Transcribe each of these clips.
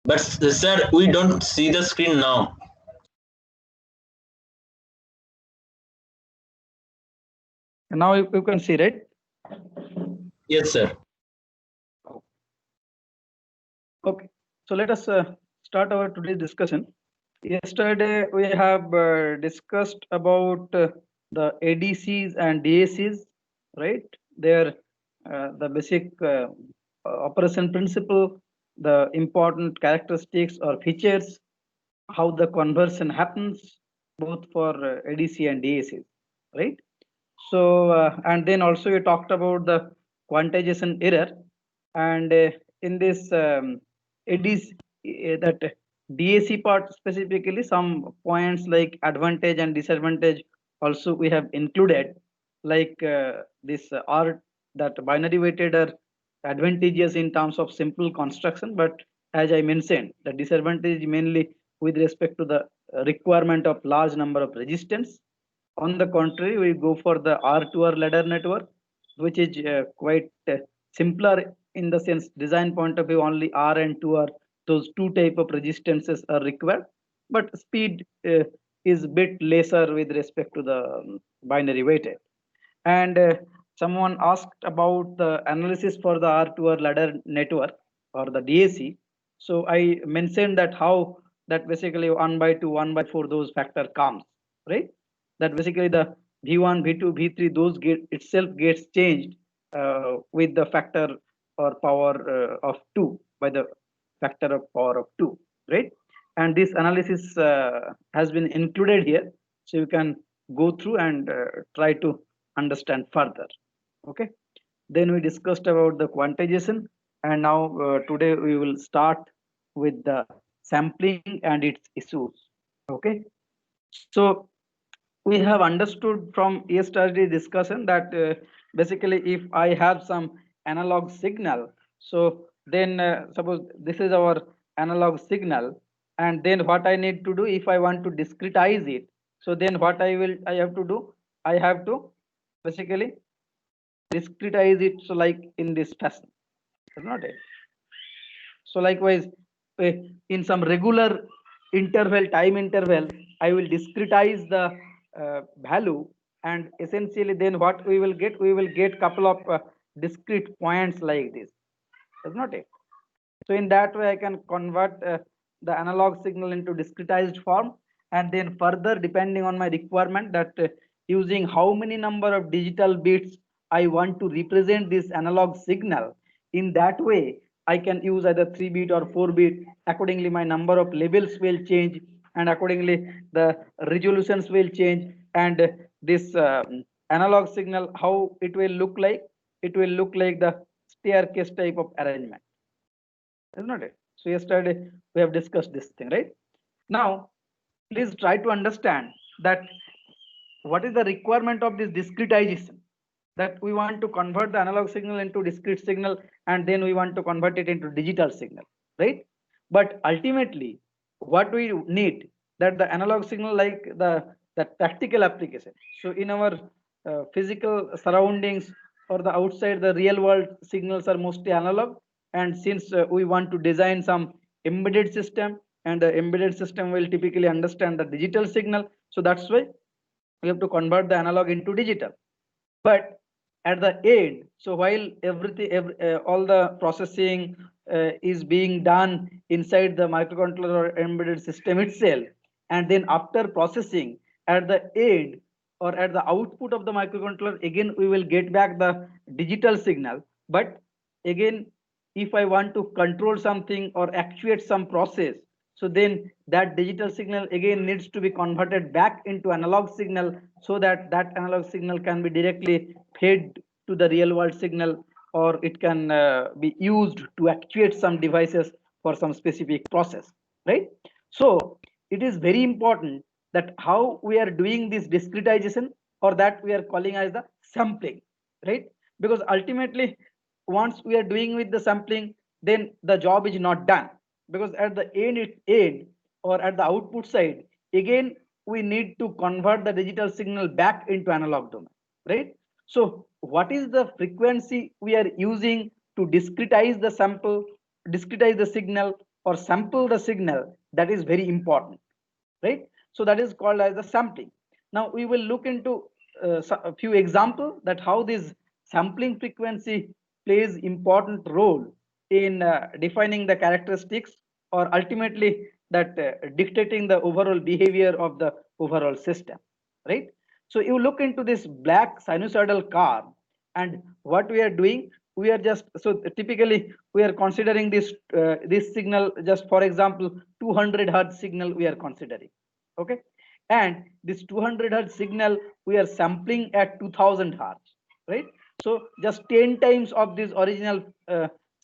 But sir, we don't see the screen now. Now you can see, right? Yes, sir. Okay. So let us start our today's discussion. Yesterday we have discussed about the ADCs and DACs, right? Their the basic operation principle, the important characteristics or features, how the conversion happens, both for ADC and DACs, right? So and then also we talked about the quantization error, and in this ADC, that DAC part specifically, some points like advantage and disadvantage also we have included, like this R, that binary weighted are advantageous in terms of simple construction, but as I mentioned, the disadvantage mainly with respect to the requirement of large number of resistance. On the contrary, we go for the R2R ladder network, which is quite simpler in the sense design point of view. Only R and 2 are those two type of resistances are required, but speed is bit lesser with respect to the binary weighted. And someone asked about the analysis for the R2R ladder network or the DAC. So I mentioned that how that basically 1 by 2, 1 by 4 those factor comes, right? That basically the V1, V2, V3 those get itself gets changed with the factor or power of 2 by the factor of power of 2, right? And this analysis has been included here, so you can go through and try to understand further. Okay, then we discussed about the quantization, and now today we will start with the sampling and its issues. Okay, so we have understood from yesterday's discussion that basically if I have some analog signal, so then suppose this is our analog signal, and then what I need to do if I want to discretize it, so then what I have to do, I have to basically discretize it, so like in this fashion, is not it? So likewise, in some regular interval, time interval, I will discretize the value, and essentially then what we will get couple of discrete points like this, is not it? So in that way, I can convert the analog signal into discretized form, and then further, depending on my requirement, that using how many number of digital bits I want to represent this analog signal. In that way, I can use either 3-bit or 4-bit. Accordingly, my number of labels will change, and accordingly, the resolutions will change. And this analog signal, how it will look like? It will look like the staircase type of arrangement, is not it? So yesterday we have discussed this thing, right? Now, please try to understand that what is the requirement of this discretization, that we want to convert the analog signal into discrete signal, and then we want to convert it into digital signal, right? But ultimately, what we need, that the analog signal, like the practical application. So in our physical surroundings or the outside, the real world signals are mostly analog, and since we want to design some embedded system, and the embedded system will typically understand the digital signal, so that's why we have to convert the analog into digital. But at the end, so while all the processing is being done inside the microcontroller or embedded system itself, and then after processing, at the end or at the output of the microcontroller, again we will get back the digital signal. But again, if I want to control something or actuate some process, so then that digital signal again needs to be converted back into analog signal, so that that analog signal can be directly fed to the real world signal, or it can be used to actuate some devices for some specific process, right? So it is very important that how we are doing this discretization, or that we are calling as the sampling, right? Because ultimately, once we are doing with the sampling, then the job is not done, because at the end or at the output side, again we need to convert the digital signal back into analog domain, right? So what is the frequency we are using to discretize the sample, discretize the signal, or sample the signal, that is very important, right? So that is called as the sampling. Now we will look into a few examples that how this sampling frequency plays important role in defining the characteristics or ultimately that dictating the overall behavior of the overall system, right? So you look into this black sinusoidal curve, and what we are doing, we are just, so typically we are considering this signal, just for example 200 hertz signal we are considering, okay? And this 200 hertz signal we are sampling at 2000 hertz, right? So just 10 times of this original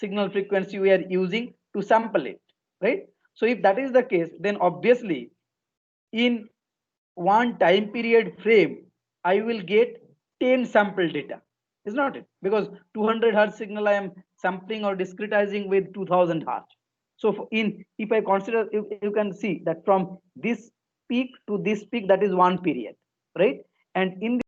signal frequency we are using to sample it, right? So if that is the case, then obviously in one time period frame I will get 10 sample data, is not it? Because 200 hertz signal I am sampling or discretizing with 2000 hertz. So in, if I consider, you can see that from this peak to this peak, that is one period, right? And in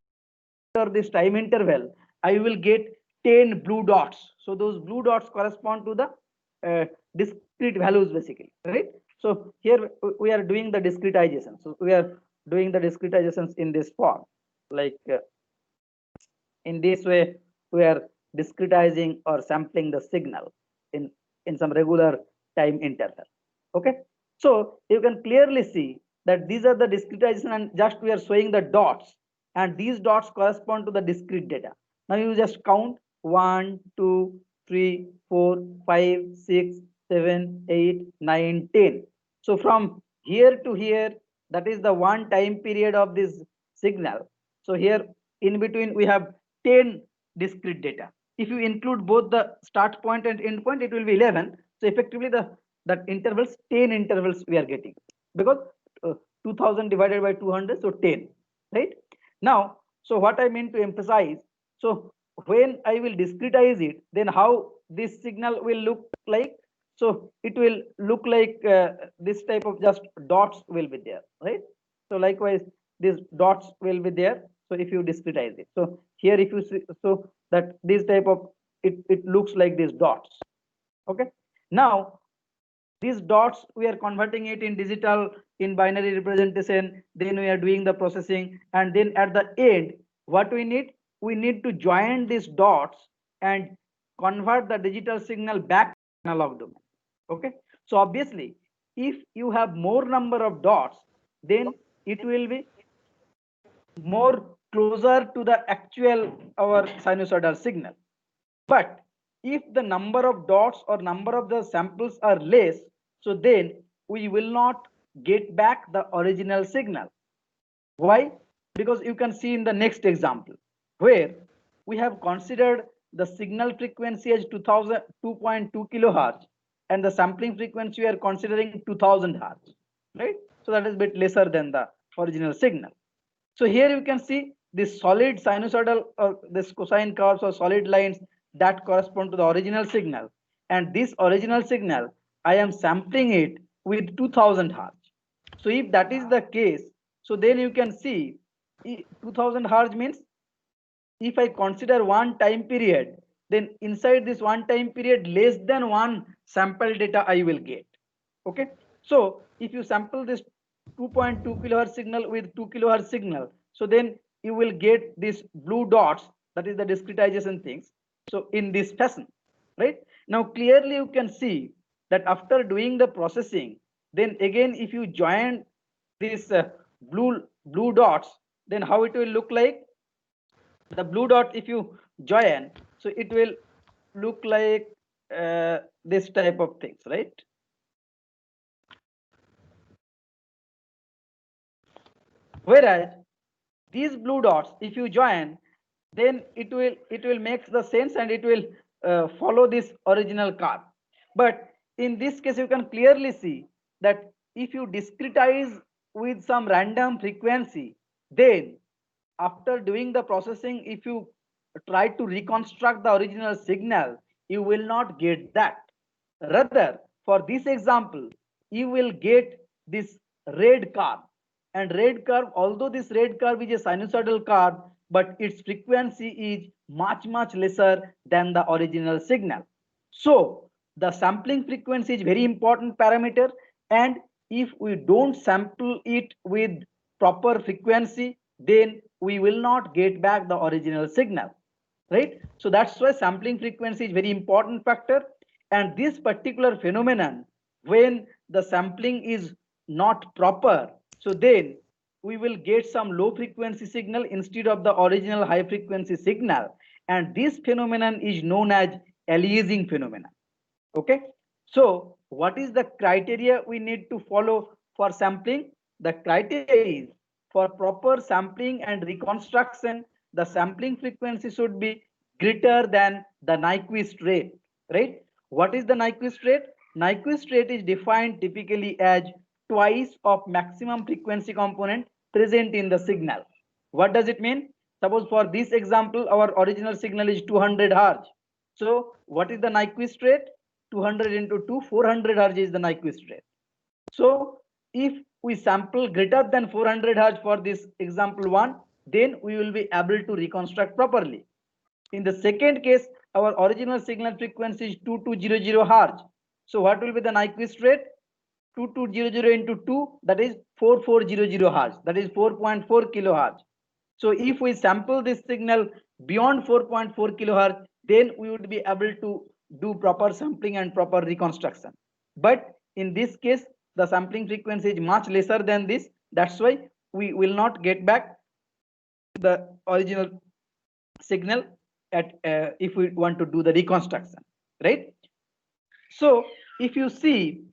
this time interval I will get 10 blue dots. So those blue dots correspond to the discrete values basically, right? So here we are doing the discretization. So we are doing the discretizations in this form, like in this way we are discretizing or sampling the signal in some regular time interval, okay? So you can clearly see that these are the discretization, and just we are showing the dots, and these dots correspond to the discrete data. Now you just count 1 2 3 4 5 6 7 8 9 10. So from here to here, that is the one time period of this signal. So here in between we have 10 discrete data. If you include both the start point and end point, it will be 11. So effectively that intervals, 10 intervals we are getting, because 2000 divided by 200, so 10, right? Now, so what I mean to emphasize, so when I will discretize it, then how this signal will look like? So it will look like this type of just dots will be there, right? So likewise these dots will be there. So if you discretize it, so here if you see, so that this type of, it looks like these dots, okay? Now these dots we are converting it in digital, in binary representation, then we are doing the processing, and then at the end what we need to join these dots and convert the digital signal back to analog domain, okay? So obviously if you have more number of dots, then it will be more closer to the actual our sinusoidal signal. But if the number of dots or number of the samples are less, so then we will not get back the original signal. Why? Because you can see in the next example where we have considered the signal frequency as 2.2 kilohertz and the sampling frequency we are considering 2000 hertz, right? So that is a bit lesser than the original signal. So here you can see this solid sinusoidal or this cosine curves or solid lines that correspond to the original signal, and this original signal I am sampling it with 2000 hertz. So if that is the case, so then you can see 2000 hertz means if I consider one time period, then inside this one time period less than one sample data I will get, okay? So if you sample this 2.2 kilohertz signal with 2 kilohertz signal, so then you will get these blue dots, that is the discretization things, so in this fashion, right? Now clearly you can see that after doing the processing, then again if you join these blue dots, then how it will look like? The blue dot if you join, so it will look like this type of things, right? Whereas these blue dots if you join, then it will make the sense and it will follow this original curve. But in this case you can clearly see that if you discretize with some random frequency, then after doing the processing, if you try to reconstruct the original signal, you will not get that. Rather, for this example, you will get this red curve. And red curve, although this red curve is a sinusoidal curve, but its frequency is much lesser than the original signal. So the sampling frequency is very important parameter, and if we don't sample it with proper frequency, then we will not get back the original signal, right? So that's why sampling frequency is very important factor. And this particular phenomenon, when the sampling is not proper, so then we will get some low frequency signal instead of the original high frequency signal, and this phenomenon is known as aliasing phenomenon. Okay, so what is the criteria we need to follow for sampling? The criteria is, for proper sampling and reconstruction, the sampling frequency should be greater than the Nyquist rate, right? What is the Nyquist rate? Nyquist rate is defined typically as twice of maximum frequency component present in the signal. What does it mean? Suppose for this example, our original signal is 200 Hz. So what is the Nyquist rate? 200 into 2, 400 Hz is the Nyquist rate. So if we sample greater than 400 Hz for this example 1, then we will be able to reconstruct properly. In the second case, our original signal frequency is 2200 Hz. So what will be the Nyquist rate? 2200 into 2, that is 4400 Hz, that is 4.4 kilohertz. So if we sample this signal beyond 4.4 kilohertz, then we would be able to do proper sampling and proper reconstruction. But in this case, the sampling frequency is much lesser than this. That's why we will not get back the original signal at if we want to do the reconstruction, right? So if you see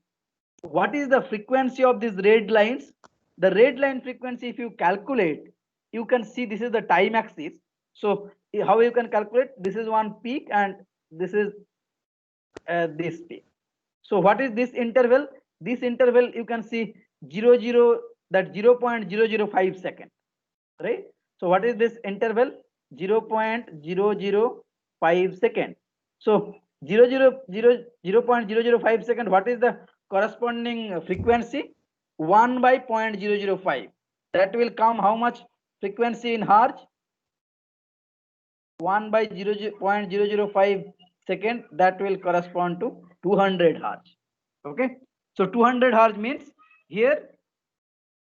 what is the frequency of these red lines, the red line frequency, if you calculate, you can see this is the time axis. So how you can calculate? This is one peak and this is this peak. So what is this interval? This interval you can see 0, that 0.005 second, right? So what is this interval? 0.005 second. So 0.005 second, what is the corresponding frequency? 1 by 0.005. That will come how much frequency in hertz? 1 by 0.005 second, that will correspond to 200 hertz. Okay, so 200 hertz means here,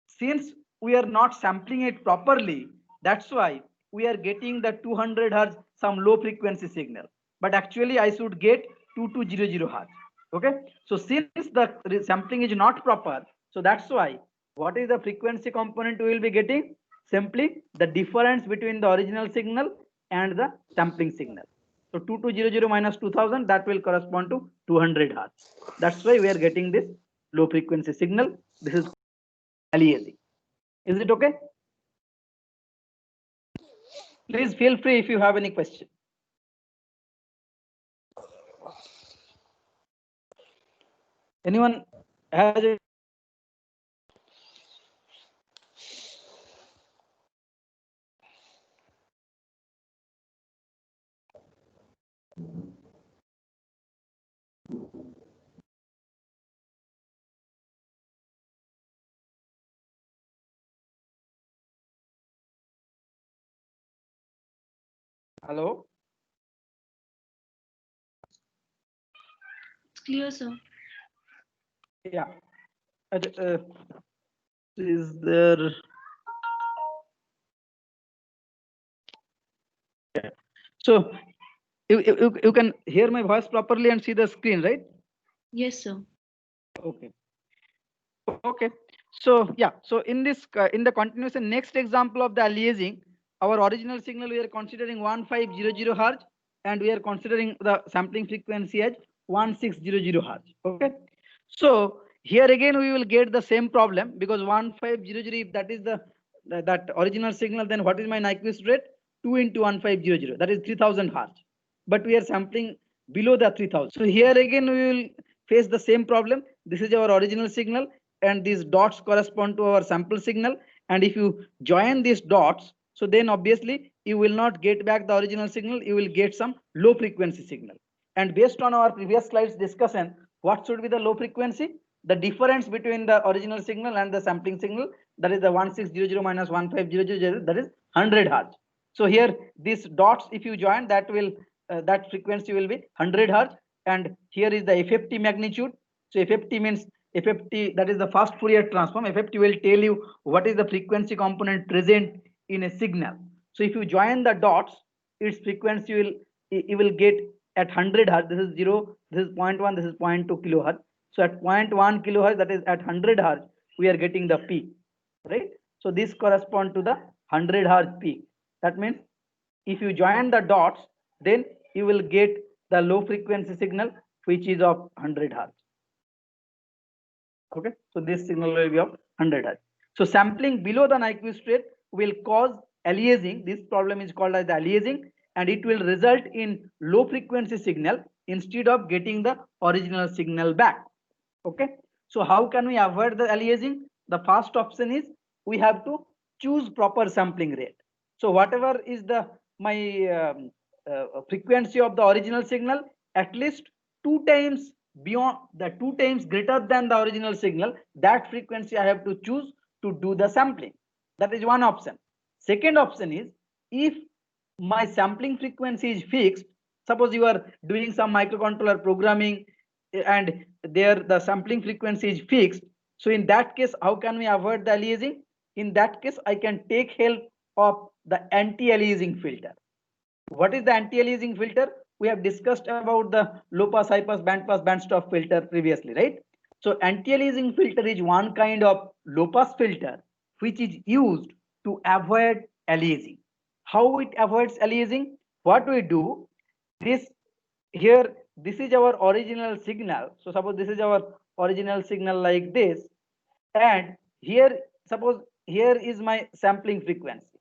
since we are not sampling it properly, that's why we are getting the 200 hertz some low frequency signal, but actually I should get 2200 hertz. Okay, so since the sampling is not proper, so that's why what is the frequency component we will be getting? Simply the difference between the original signal and the sampling signal. So 2200 minus 2000, that will correspond to 200 hertz. That's why we are getting this low frequency signal. This is aliasing. Is it okay? Please feel free if you have any question. Anyone has a hello? It's clear, sir. Yeah. Is there? Yeah. So you can hear my voice properly and see the screen, right? Yes, sir. Okay. Okay. So yeah. So in this in the continuation, next example of the aliasing, our original signal we are considering 1500 hertz, and we are considering the sampling frequency as 1600 hertz. Okay. So here again we will get the same problem, because 1500, if that is the that original signal, then what is my Nyquist rate? 2 into 1500, that is 3000 hertz. But we are sampling below the 3000. So here again we will face the same problem. This is our original signal, and these dots correspond to our sample signal. And if you join these dots, so then obviously you will not get back the original signal, you will get some low frequency signal. And based on our previous slides discussion, what should be the low frequency? The difference between the original signal and the sampling signal, that is the 1600 minus 1500, that is 100 hertz. So here these dots, if you join, that will that frequency will be 100 hertz. and here is the FFT magnitude. So FFT means FFT, that is the fast Fourier transform. FFT will tell you what is the frequency component present in a signal. So if you join the dots, its frequency will, you will get at 100 hertz. This is 0, this is 0.1, this is 0.2 kilohertz. So at 0.1 kilohertz, that is at 100 hertz, we are getting the peak, right? So this corresponds to the 100 hertz peak. That means if you join the dots, then you will get the low frequency signal, which is of 100 hertz. Okay, so this signal will be of 100 hertz. So sampling below the Nyquist rate will cause aliasing. This problem is called as the aliasing, and it will result in low frequency signal instead of getting the original signal back. Okay, so how can we avoid the aliasing? The first option is we have to choose proper sampling rate. So whatever is the frequency of the original signal, at least 2 times beyond the 2 times greater than the original signal, that frequency I have to choose to do the sampling. That is one option. Second option is, if my sampling frequency is fixed, suppose you are doing some microcontroller programming and there the sampling frequency is fixed. So in that case, how can we avoid the aliasing? In that case, I can take help of the anti-aliasing filter. What is the anti-aliasing filter? We have discussed about the low pass, high pass, band stop filter previously, right? So anti-aliasing filter is one kind of low pass filter which is used to avoid aliasing. How it avoids aliasing? What we do, this here, this is our original signal. So suppose this is our original signal like this, and here suppose here is my sampling frequency,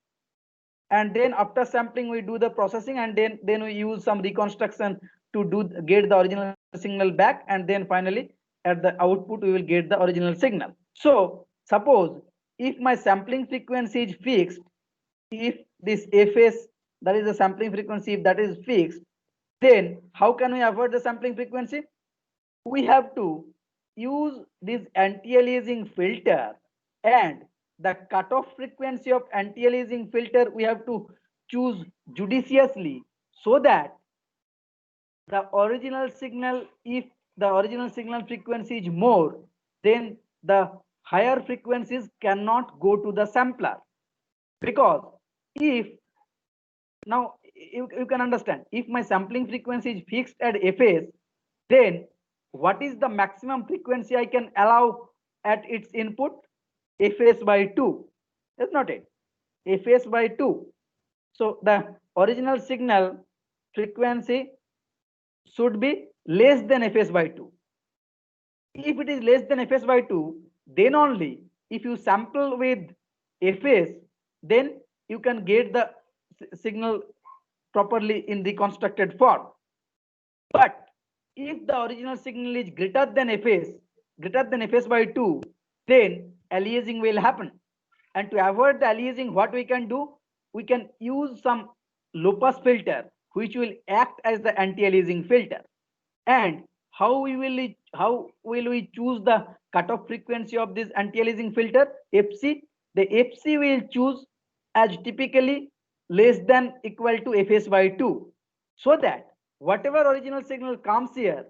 and then after sampling we do the processing, and then we use some reconstruction to get the original signal back, and then finally at the output we will get the original signal. So suppose if my sampling frequency is fixed, if this fs, that is the sampling frequency, if that is fixed, then how can we avoid the sampling frequency? We have to use this anti-aliasing filter, and the cutoff frequency of anti-aliasing filter we have to choose judiciously, so that the original signal, if the original signal frequency is more, then the higher frequencies cannot go to the sampler. Because if now you can understand, if my sampling frequency is fixed at fs, then what is the maximum frequency I can allow at its input? Fs by 2. That's not it. Fs by 2. So the original signal frequency should be less than fs by 2. If it is less than fs by 2, then only if you sample with fs, then you can get the signal properly in the constructed form. But if the original signal is greater than fs by 2, then aliasing will happen. And to avoid the aliasing, what we can do? We can use some low pass filter which will act as the anti-aliasing filter. And how will we choose the cutoff frequency of this anti-aliasing filter, fc? The fc will choose as typically less than equal to fs by 2, so that whatever original signal comes here,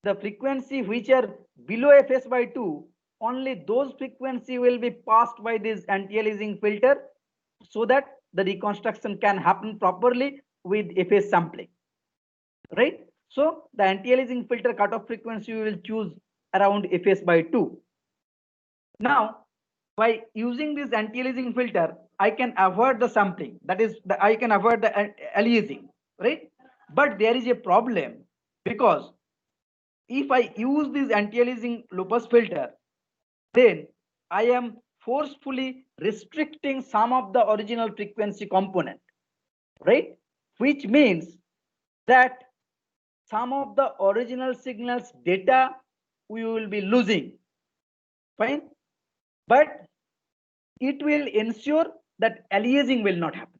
the frequency which are below fs by 2, only those frequency will be passed by this anti-aliasing filter, so that the reconstruction can happen properly with fs sampling, right? So the anti-aliasing filter cutoff frequency we will choose around fs by 2. Now by using this anti-aliasing filter, I can avoid the sampling, that is I can avoid the aliasing, right? But there is a problem, because if I use this anti-aliasing low pass filter, then I am forcefully restricting some of the original frequency component, right? Which means that some of the original signals data we will be losing. Fine, but it will ensure that aliasing will not happen.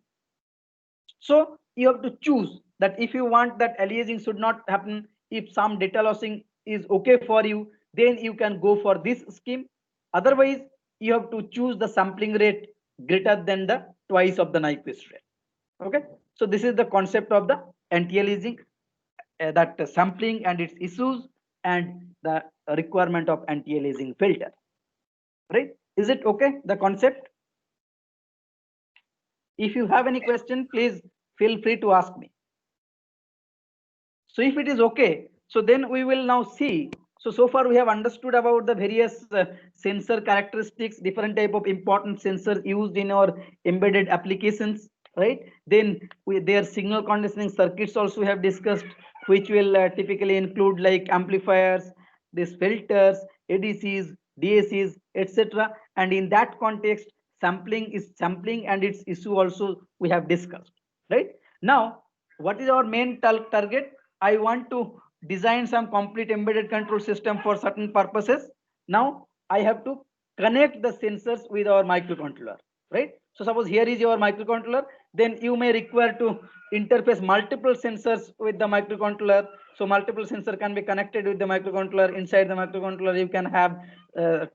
So you have to choose that if you want that aliasing should not happen, if some data lossing is okay for you, then you can go for this scheme. Otherwise, you have to choose the sampling rate greater than the twice of the Nyquist rate. Okay, so this is the concept of the anti-aliasing that sampling and its issues and the requirement of anti-aliasing filter. Right? Is it okay, the concept? If you have any question, please feel free to ask me. So if it is okay, so then we will now see. So far we have understood about the various sensor characteristics, different type of important sensors used in our embedded applications, right? Then their signal conditioning circuits also we have discussed, which will typically include like amplifiers, these filters, ADCs, DACs, etc. And in that context, sampling and its issue also we have discussed, right? Now, what is our main target? I want to design some complete embedded control system for certain purposes. Now I have to connect the sensors with our microcontroller, right? So suppose here is your microcontroller, then you may require to interface multiple sensors with the microcontroller. So multiple sensor can be connected with the microcontroller. Inside the microcontroller, you can have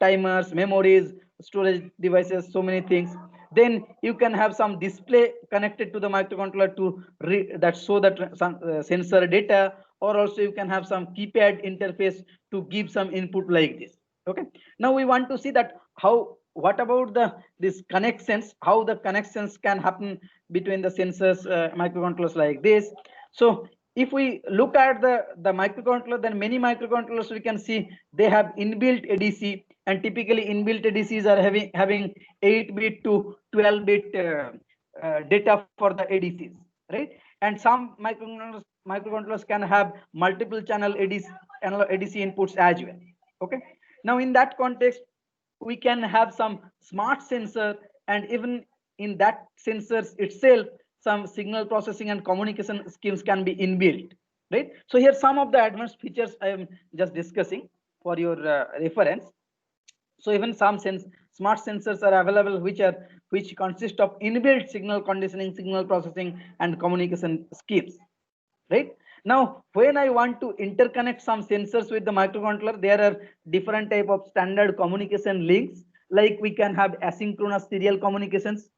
timers, memories, storage devices, so many things. Then you can have some display connected to the microcontroller to show that some sensor data, or also you can have some keypad interface to give some input like this. Okay. Now we want to see that what about this connections, how the connections can happen between the sensors, microcontrollers like this. So if we look at the microcontroller, then many microcontrollers we can see they have inbuilt ADC, and typically inbuilt ADCs are having 8-bit to 12-bit data for the ADCs, right? And some microcontrollers can have multiple channel ADC inputs as well. Okay. Now in that context, we can have some smart sensor, and even in that sensors itself, some signal processing and communication schemes can be inbuilt, right? So here some of the advanced features I am just discussing for your reference. So even some smart sensors are available which consist of inbuilt signal conditioning, signal processing, and communication schemes, right? Now when I want to interconnect some sensors with the microcontroller, there are different type of standard communication links, like we can have asynchronous serial communications,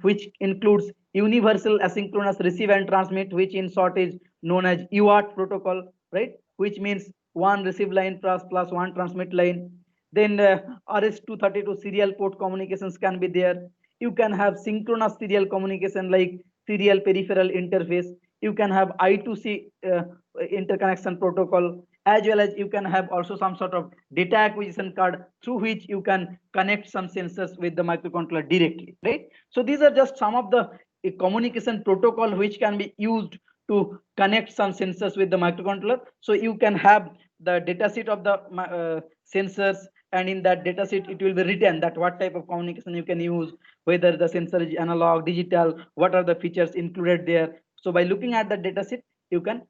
which includes universal asynchronous receive and transmit, which in short is known as UART protocol, right? Which means one receive line plus one transmit line. Then RS-232 serial port communications can be there. You can have synchronous serial communication like serial peripheral interface. You can have I2C interconnection protocol, as well as you can have also some sort of data acquisition card through which you can connect some sensors with the microcontroller directly, right? So these are just some of the communication protocol which can be used to connect some sensors with the microcontroller. So you can have the data sheet of the sensors, and in that data sheet it will be written that what type of communication you can use, whether the sensor is analog, digital, what are the features included there. So by looking at the data sheet, you can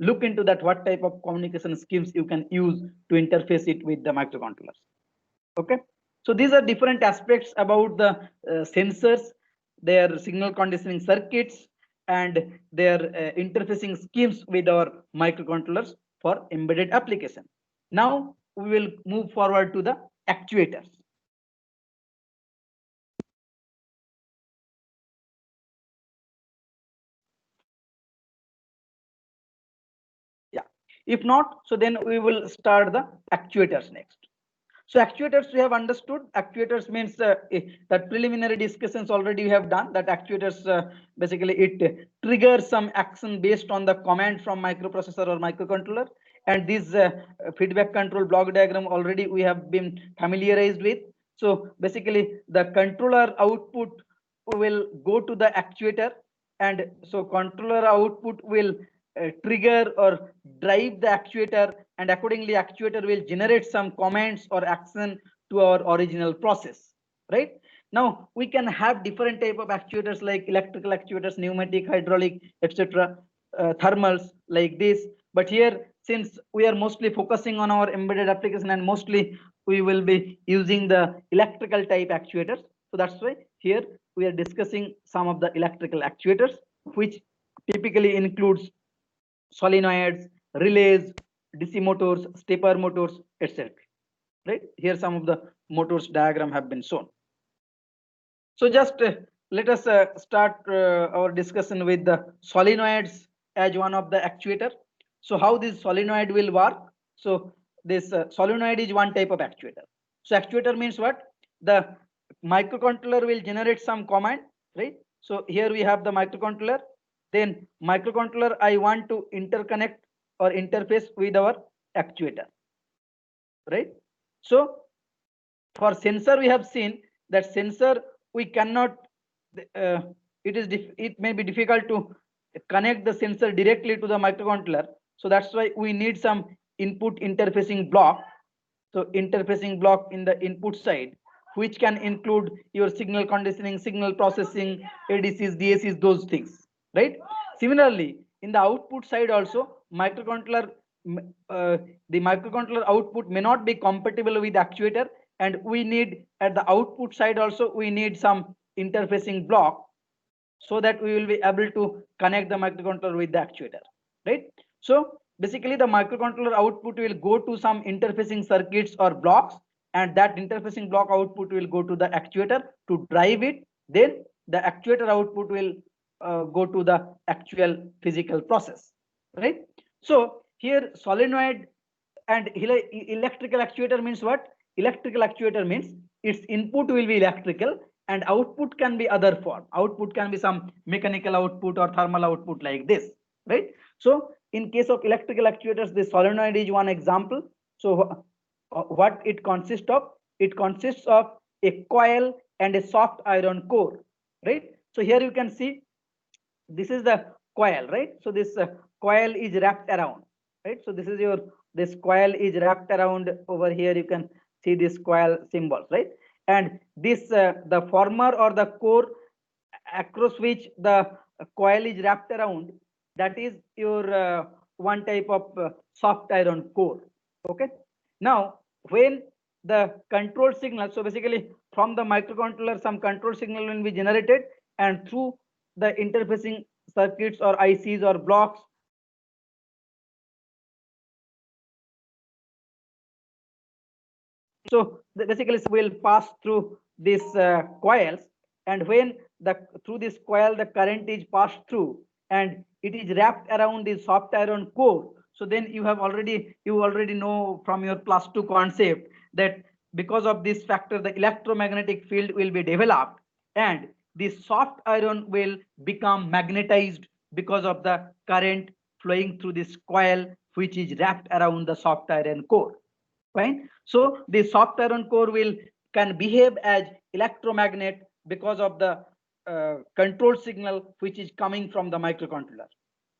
look into that what type of communication schemes you can use to interface it with the microcontrollers. Okay. So these are different aspects about the sensors, their signal conditioning circuits, and their interfacing schemes with our microcontrollers for embedded application. Now we will move forward to the actuators. Yeah. If not, so then we will start the actuators next. So actuators we have understood. Actuators means that preliminary discussions already we have done. That actuators basically it triggers some action based on the command from microprocessor or microcontroller. And this feedback control block diagram already we have been familiarized with. So basically the controller output will go to the actuator, and so controller output will trigger or drive the actuator, and accordingly actuator will generate some commands or action to our original process, right? Now we can have different type of actuators like electrical actuators, pneumatic, hydraulic, etc., thermals like this. But here, since we are mostly focusing on our embedded application and mostly we will be using the electrical type actuators, so that's why here we are discussing some of the electrical actuators, which typically includes solenoids, relays, DC motors, stepper motors, etc. Right? Here some of the motors diagram have been shown. So just let us start our discussion with the solenoids as one of the actuator. So how this solenoid will work? So this solenoid is one type of actuator. So actuator means what? The microcontroller will generate some command, right? So here we have the microcontroller. Then microcontroller, I want to interconnect or interface with our actuator, right? So for sensor, we have seen that sensor we cannot. Uh, it may be difficult to connect the sensor directly to the microcontroller. So that's why we need some input interfacing block. So interfacing block in the input side, which can include your signal conditioning, signal processing, ADCs, DACs, those things, right? Similarly, in the output side also, microcontroller, the microcontroller output may not be compatible with actuator, and we need at the output side also we need some interfacing block so that we will be able to connect the microcontroller with the actuator, right? So basically the microcontroller output will go to some interfacing circuits or blocks, and that interfacing block output will go to the actuator to drive it. Then the actuator output will go to the actual physical process, right? So here solenoid and electrical actuator means what? Electrical actuator means its input will be electrical and output can be other form. Output can be some mechanical output or thermal output like this, right? So in case of electrical actuators, the solenoid is one example. So what it consists of? It consists of a coil and a soft iron core, right? So here you can see this is the coil, right? So this coil is wrapped around, right? So this is your, this coil is wrapped around over here. You can see this coil symbols, right? And this the former or the core across which the coil is wrapped around, that is your one type of soft iron core. Okay. Now when the control signal, so basically from the microcontroller some control signal will be generated, and through the interfacing circuits or ICs or blocks, so basically will pass through these coils, and when the through this coil the current is passed through and it is wrapped around the soft iron core. So then you already know from your +2 concept that because of this factor the electromagnetic field will be developed, and the soft iron will become magnetized because of the current flowing through this coil which is wrapped around the soft iron core. Fine. So the soft iron core will can behave as electromagnet because of the control signal which is coming from the microcontroller,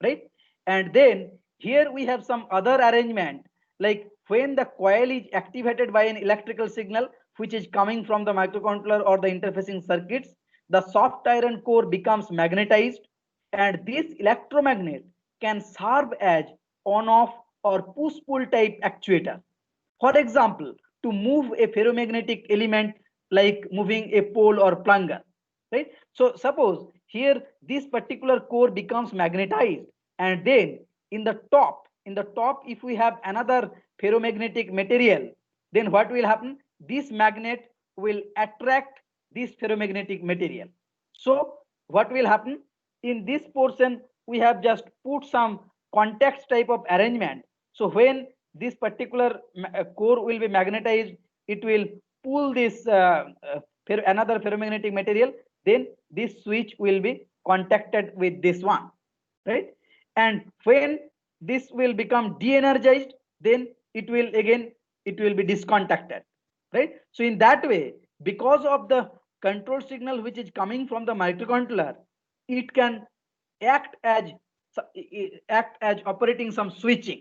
right? And then here we have some other arrangement, like when the coil is activated by an electrical signal which is coming from the microcontroller or the interfacing circuits, the soft iron core becomes magnetized, and this electromagnet can serve as on-off or push-pull type actuator. For example, to move a ferromagnetic element like moving a pole or plunger, right? So suppose here this particular core becomes magnetized, and then in the top, if we have another ferromagnetic material, then what will happen? This magnet will attract this ferromagnetic material. So what will happen? In this portion, we have just put some contacts type of arrangement. So when this particular core will be magnetized, it will pull this another ferromagnetic material, then this switch will be contacted with this one, right? And when this will become de-energized, then it will be discontacted, right? So in that way, because of the control signal which is coming from the microcontroller, it can act as operating some switching,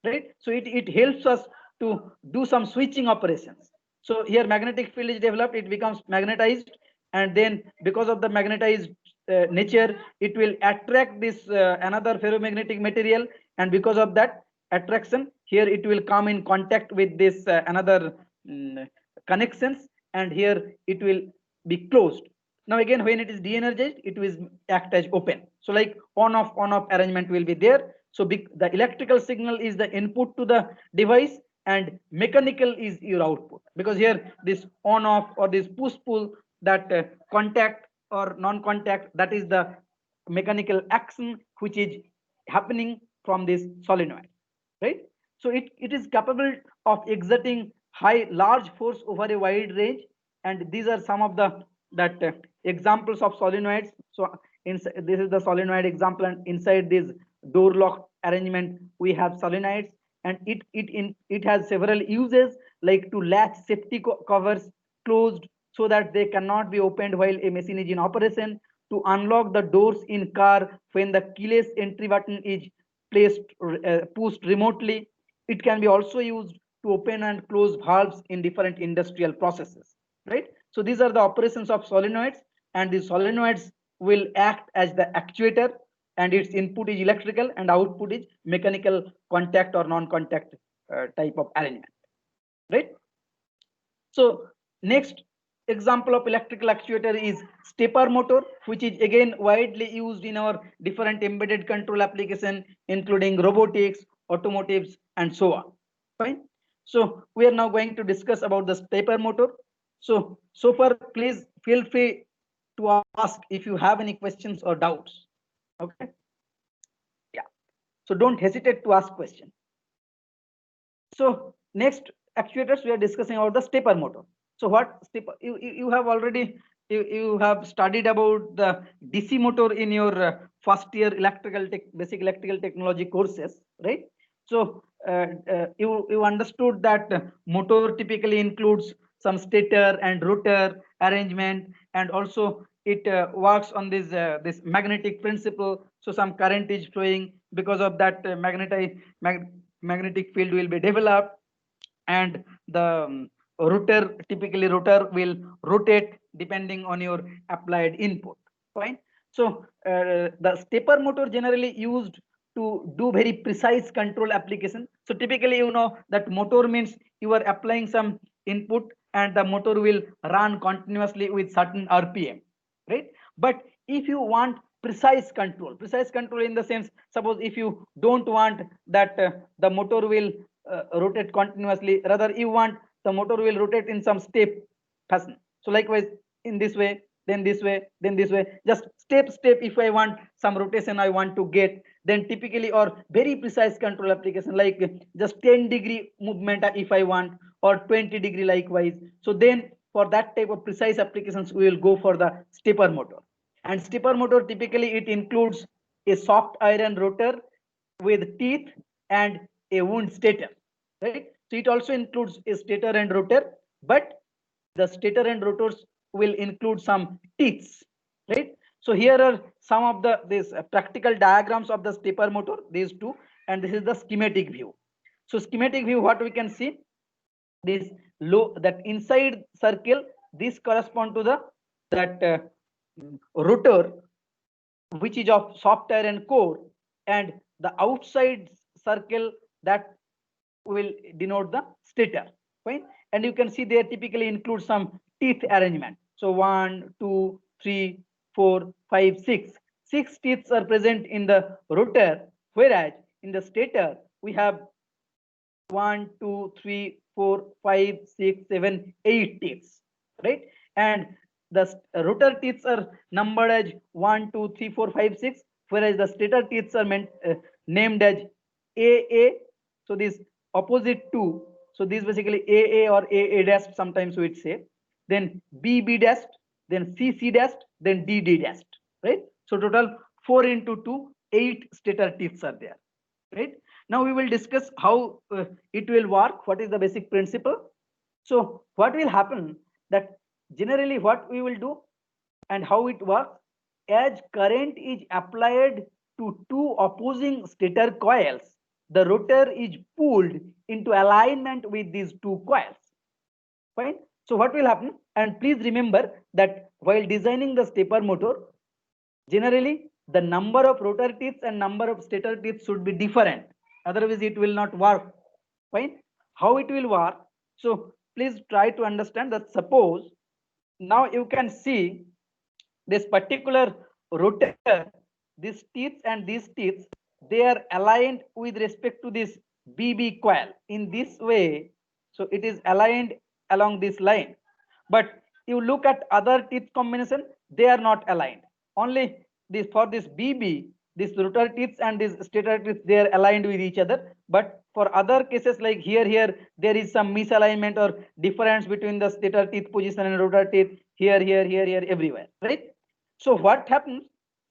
right? So it helps us to do some switching operations. So here magnetic field is developed, it becomes magnetized, and then because of the magnetized nature, it will attract this another ferromagnetic material, and because of that attraction, here it will come in contact with this another connections, and here it will be closed. Now again, when it is de-energized, it will act as open. So like on-off arrangement will be there. So the electrical signal is the input to the device, and mechanical is your output, because here this on-off or this push-pull, that contact or non-contact, that is the mechanical action which is happening from this solenoid, right? So it is capable of exerting large force over a wide range, and these are some of the examples of solenoids. So this is the solenoid example, and inside this door lock arrangement we have solenoids, and it has several uses, like to latch safety covers closed so that they cannot be opened while a machine is in operation, to unlock the doors in car when the keyless entry button is pushed remotely. It can be also used to open and close valves in different industrial processes, right? So these are the operations of solenoids, and the solenoids will act as the actuator, and its input is electrical and output is mechanical contact or non-contact type of arrangement, right? So next example of electrical actuator is stepper motor, which is again widely used in our different embedded control application, including robotics, automotives, and so on. Fine. So we are now going to discuss about the stepper motor. So far, please feel free to ask if you have any questions or doubts. Okay. Yeah. So don't hesitate to ask questions. So next actuators we are discussing about the stepper motor. So what stepper, you have already you have studied about the DC motor in your first year basic electrical technology courses, right? So you understood that motor typically includes some stator and rotor arrangement, and also it works on this magnetic principle. So some current is flowing, because of that magnetic field will be developed, and the rotor will rotate depending on your applied input. Fine. So the stepper motor generally used to do very precise control application. So typically, you know that motor means you are applying some input and the motor will run continuously with certain RPM, right? But if you want precise control in the sense, suppose if you don't want that the motor will rotate continuously, rather you want the motor will rotate in some step fashion. So likewise, in this way, then this way, then this way, just step if I want some rotation I want to get, then typically, or very precise control application like just 10-degree movement if I want, or 20-degree likewise. So then for that type of precise applications we will go for the stepper motor. And stepper motor typically it includes a soft iron rotor with teeth and a wound stator, right? So it also includes a stator and rotor, but the stator and rotors will include some teeth, right? So here are some of these practical diagrams of the stepper motor, these two, and this is the schematic view. So schematic view, what we can see, this that inside circle, this correspond to that rotor, which is of soft iron core, and the outside circle that will denote the stator. Fine. And you can see they typically include some teeth arrangement. So 1, 2, 3, 4, 5, 6. 6 teeth are present in the rotor, whereas in the stator we have 1, 2, 3, 4, 5, 6, 7, 8 teeth, right? And the rotor teeth are numbered as 1, 2, 3, 4, 5, 6, whereas the stator teeth are named as AA. So this opposite two. So this basically AA or AA dash sometimes we'd say. Then BB dash, then CC dash, then DD dash, right? So total 4 into 2, 8 stator teeth are there, right? Now we will discuss how it will work. What is the basic principle? So what will happen that generally what we will do and how it works, as current is applied to two opposing stator coils, the rotor is pulled into alignment with these two coils. Fine. So what will happen? And please remember that while designing the stepper motor, generally the number of rotor teeth and number of stator teeth should be different. Otherwise, it will not work. Fine. How it will work? So please try to understand that. Suppose now you can see this particular rotor, these teeth and these teeth, they are aligned with respect to this BB coil in this way. So it is aligned along this line. But you look at other teeth combination, they are not aligned. Only this for this BB, these rotor teeth and these stator teeth, they are aligned with each other. But for other cases like here, there is some misalignment or difference between the stator teeth position and rotor teeth here, everywhere, right? So what happens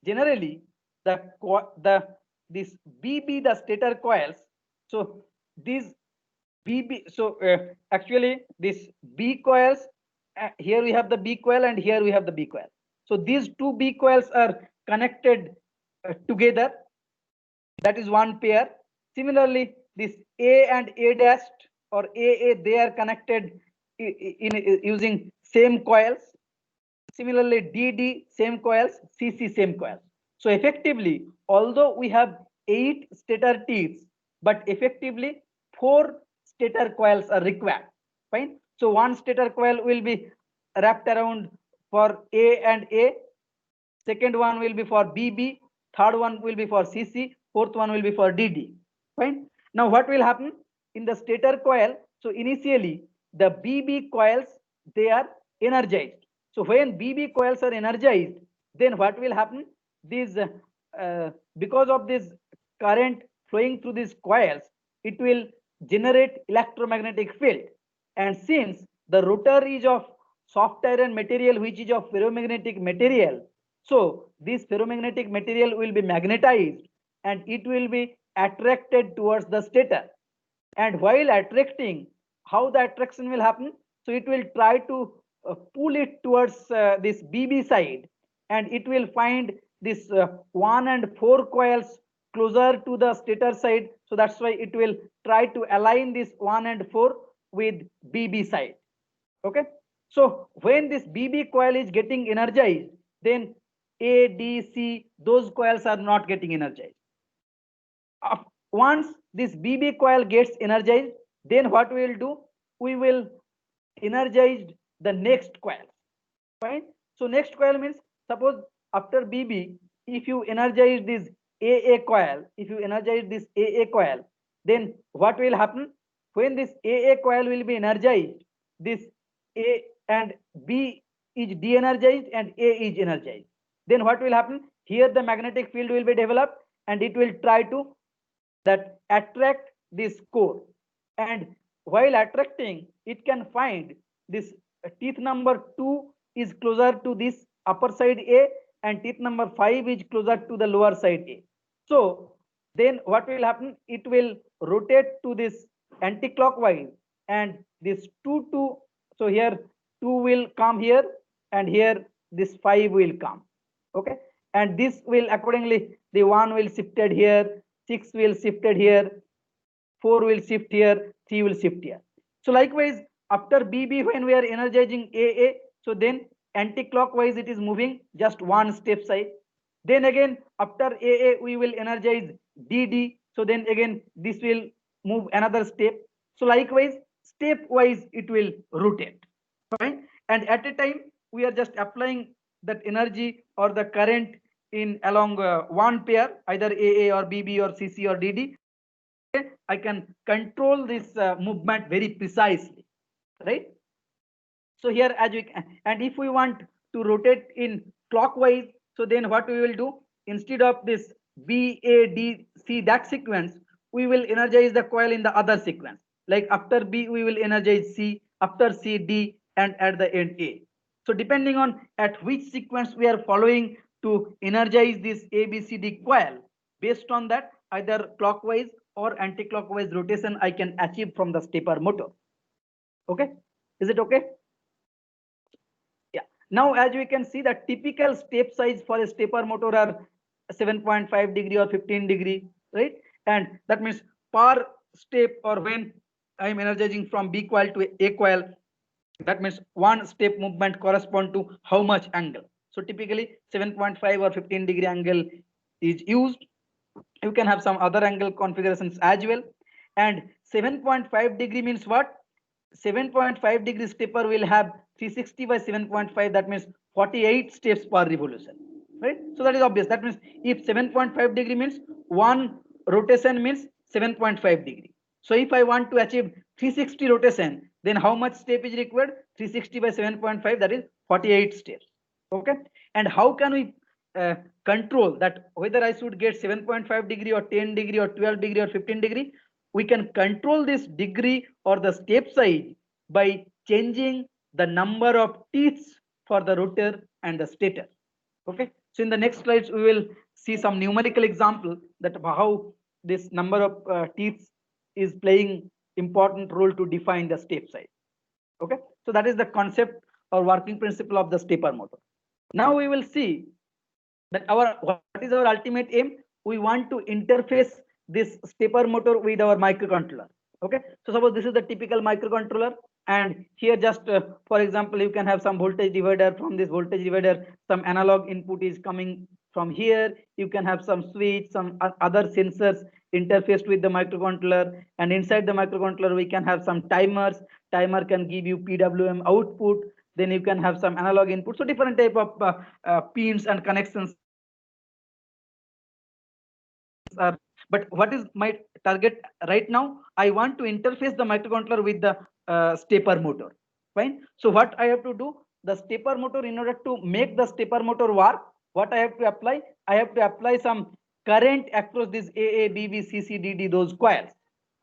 generally, this BB, the stator coils. So these BB, so actually this B coils, here we have the B coil and here we have the B coil. So these two B coils are connected together. That is one pair. Similarly, this A and A dash or AA, they are connected in using same coils. Similarly, DD same coils, CC same coils. So effectively, although we have 8 stator teeth, but effectively 4 stator coils are required. Fine. So one stator coil will be wrapped around for A and A. Second one will be for BB. Third one will be for CC. Fourth one will be for DD. Fine. Now what will happen in the stator coil? So initially the BB coils, they are energized. So when BB coils are energized, then what will happen? These because of this current flowing through these coils, it will generate electromagnetic field. And since the rotor is of soft iron material, which is of ferromagnetic material, so this ferromagnetic material will be magnetized and it will be attracted towards the stator. And while attracting, how the attraction will happen? So it will try to pull it towards this BB side, and it will find this 1 and 4 coils closer to the stator side. So that's why it will try to align this 1 and 4 with BB side. Okay. So when this BB coil is getting energized, then A, D, C, those coils are not getting energized. Once this BB coil gets energized, then what we will do? We will energize the next coil. Fine. So next coil means, suppose after BB, if you energize this AA coil, then what will happen? When this AA coil will be energized, this A and B is de-energized and A is energized. Then what will happen? Here the magnetic field will be developed and it will try to that attract this core. And while attracting, it can find this teeth number 2 is closer to this upper side A and teeth number 5 is closer to the lower side A. So then what will happen? It will rotate to this anti-clockwise and this 2, so here 2 will come here and here this 5 will come. Okay. And this will accordingly, the 1 will shifted here, 6 will shifted here, 4 will shift here, 3 will shift here. So likewise, after BB, when we are energizing AA, so then anti-clockwise it is moving just one step side. Then again, after AA, we will energize DD. So then again, this will move another step. So likewise, stepwise it will rotate. Fine. And at a time, we are just applying that energy or the current in along one pair, either AA or BB or CC or DD. I can control this movement very precisely, right? So here, as we can, and if we want to rotate in clockwise, so then what we will do, instead of this B, A, D, C, that sequence, we will energize the coil in the other sequence. Like after B, we will energize C, after C, D, and at the end A. So depending on at which sequence we are following to energize this ABCD coil, based on that, either clockwise or anti-clockwise rotation I can achieve from the stepper motor. Okay, is it okay? Yeah. Now as we can see, the typical step size for a stepper motor are 7.5 degree or 15 degree, right? And that means per step, or when I am energizing from B coil to A coil, that means one step movement correspond to how much angle. So typically 7.5 or 15 degree angle is used. You can have some other angle configurations as well. And 7.5 degree means what? 7.5 degree stepper will have 360 by 7.5, that means 48 steps per revolution, right? So that is obvious. That means if 7.5 degree means one rotation means 7.5 degree. So if I want to achieve 360 rotation, then how much step is required? 360 by 7.5, that is 48 steps. Okay. And how can we control that whether I should get 7.5 degree or 10 degree or 12 degree or 15 degree, we can control this degree or the step size by changing the number of teeth for the rotor and the stator. Okay, so in the next slides we will see some numerical example that how this number of teeth is playing important role to define the step size. Okay, so that is the concept or working principle of the stepper motor. Now we will see that what is our ultimate aim. We want to interface this stepper motor with our microcontroller. Okay, so suppose this is the typical microcontroller, and here just for example you can have some voltage divider. From this voltage divider some analog input is coming from here. You can have some switch, some other sensors interfaced with the microcontroller, and inside the microcontroller we can have some timers. Timer can give you PWM output. Then you can have some analog input. So different type of pins and connections are. But what is my target right now? I want to interface the microcontroller with the stepper motor. Fine. So what I have to do, the stepper motor, in order to make the stepper motor work, what I have to apply? I have to apply some current across this AA, BB, CC, DD, those coils.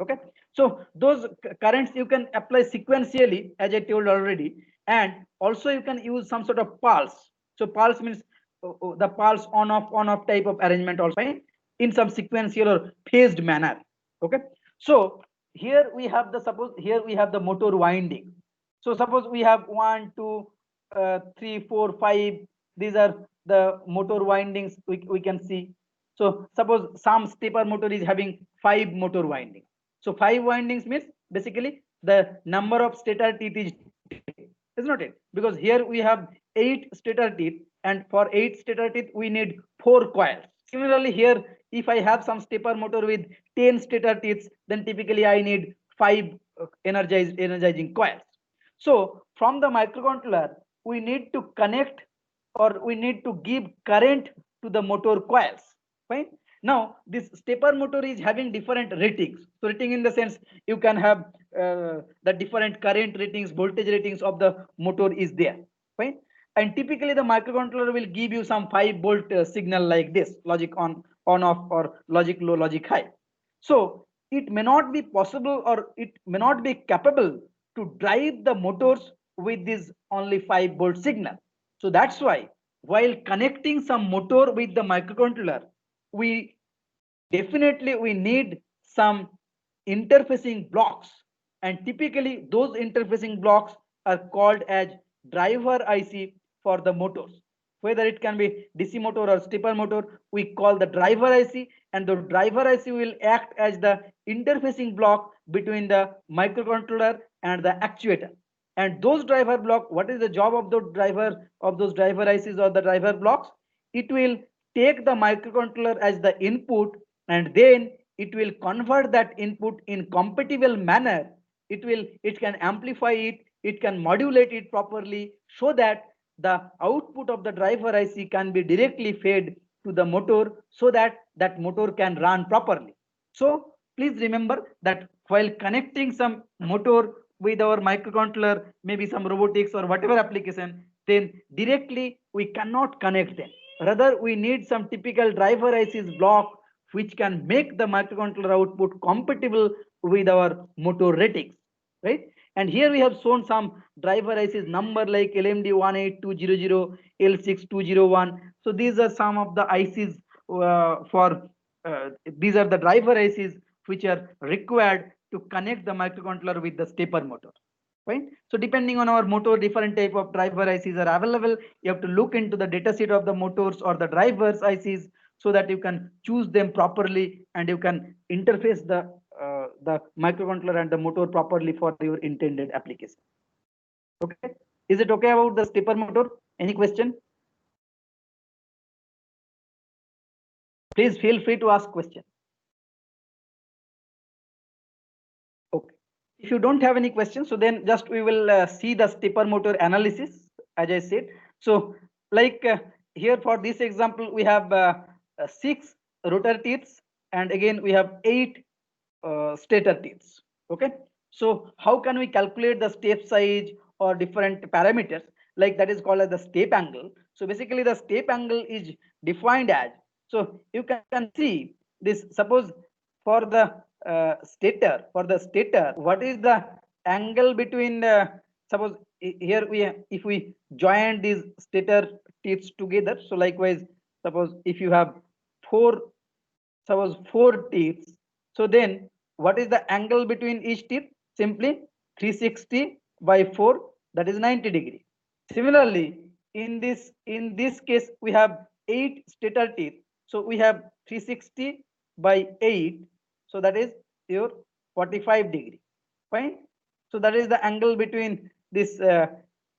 Okay. So those currents you can apply sequentially, as I told already, and also you can use some sort of pulse. So pulse means the pulse on off type of arrangement also, fine, in some sequential or phased manner. Okay, so here we have the, suppose here we have the motor winding. So suppose we have 1 2 3 4 5, these are the motor windings we can see. So suppose some stepper motor is having 5 motor windings. So 5 windings means basically the number of stator teeth is not it, because here we have 8 stator teeth, and for 8 stator teeth we need 4 coils. Similarly here, if I have some stepper motor with 10 stator teeth, then typically I need 5 energizing coils. So from the microcontroller we need to connect, or we need to give current to the motor coils. Fine. Now this stepper motor is having different ratings. So rating in the sense you can have the different current ratings, voltage ratings of the motor is there. Fine. And typically the microcontroller will give you some 5-volt signal like this, logic on off, or logic low, logic high. So it may not be possible, or it may not be capable to drive the motors with this only 5-volt signal. So that's why while connecting some motor with the microcontroller, we definitely we need some interfacing blocks, and typically those interfacing blocks are called as driver IC for the motors. Whether it can be DC motor or stepper motor, we call the driver IC, and the driver IC will act as the interfacing block between the microcontroller and the actuator. And those driver block, what is the job of the driver, of those driver ICs or the driver blocks? It will take the microcontroller as the input, and then it will convert that input in compatible manner. It can amplify it, it can modulate it properly, so that the output of the driver IC can be directly fed to the motor, so that that motor can run properly. So please remember that while connecting some motor with our microcontroller, maybe some robotics or whatever application, then directly we cannot connect them. Rather, we need some typical driver ICs block which can make the microcontroller output compatible with our motor ratings, right? And here we have shown some driver ICs number like LMD18200, L6201. So these are some of the ICs these are the driver ICs which are required to connect the microcontroller with the stepper motor. Right. So depending on our motor, different type of driver ICs are available. You have to look into the data sheet of the motors or the drivers ICs, so that you can choose them properly, and you can interface the microcontroller and the motor properly for your intended application. Okay. Is it okay about the stepper motor? Any question? Please feel free to ask question. Okay. If you don't have any questions, so then just we will see the stepper motor analysis, as I said. So like here for this example, we have 6 rotor teeth, and again we have 8 stator teeth. Okay. So how can we calculate the step size or different parameters? like that is called as the step angle. So basically the step angle is defined as, so you can see this, suppose for the stator, what is the angle between suppose here if we join these stator teeth together, so likewise suppose if you have four teeth, so then what is the angle between each teeth? Simply 360 by 4, that is 90 degree. Similarly, in this case we have 8 stator teeth, so we have 360 by 8, so that is your 45 degree. Fine. So that is the angle between this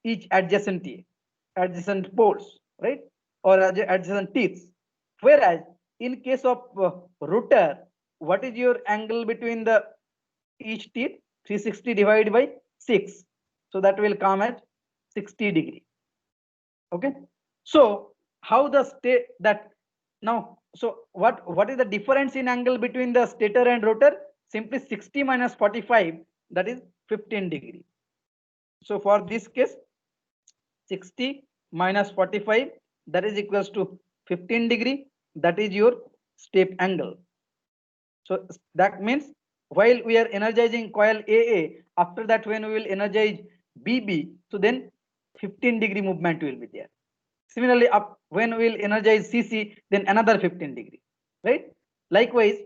each adjacent poles, right, or adjacent teeth. Whereas in case of rotor, what is your angle between the each teeth? 360 divided by 6, so that will come at 60 degree. Okay, so how the state that now, so what is the difference in angle between the stator and rotor? Simply 60 minus 45, that is 15 degree. So for this case, 60 minus 45, that is equals to 15 degree, that is your step angle. So that means while we are energizing coil AA, after that when we will energize BB, so then 15 degree movement will be there. Similarly, up when we will energize CC, then another 15 degree, right? Likewise,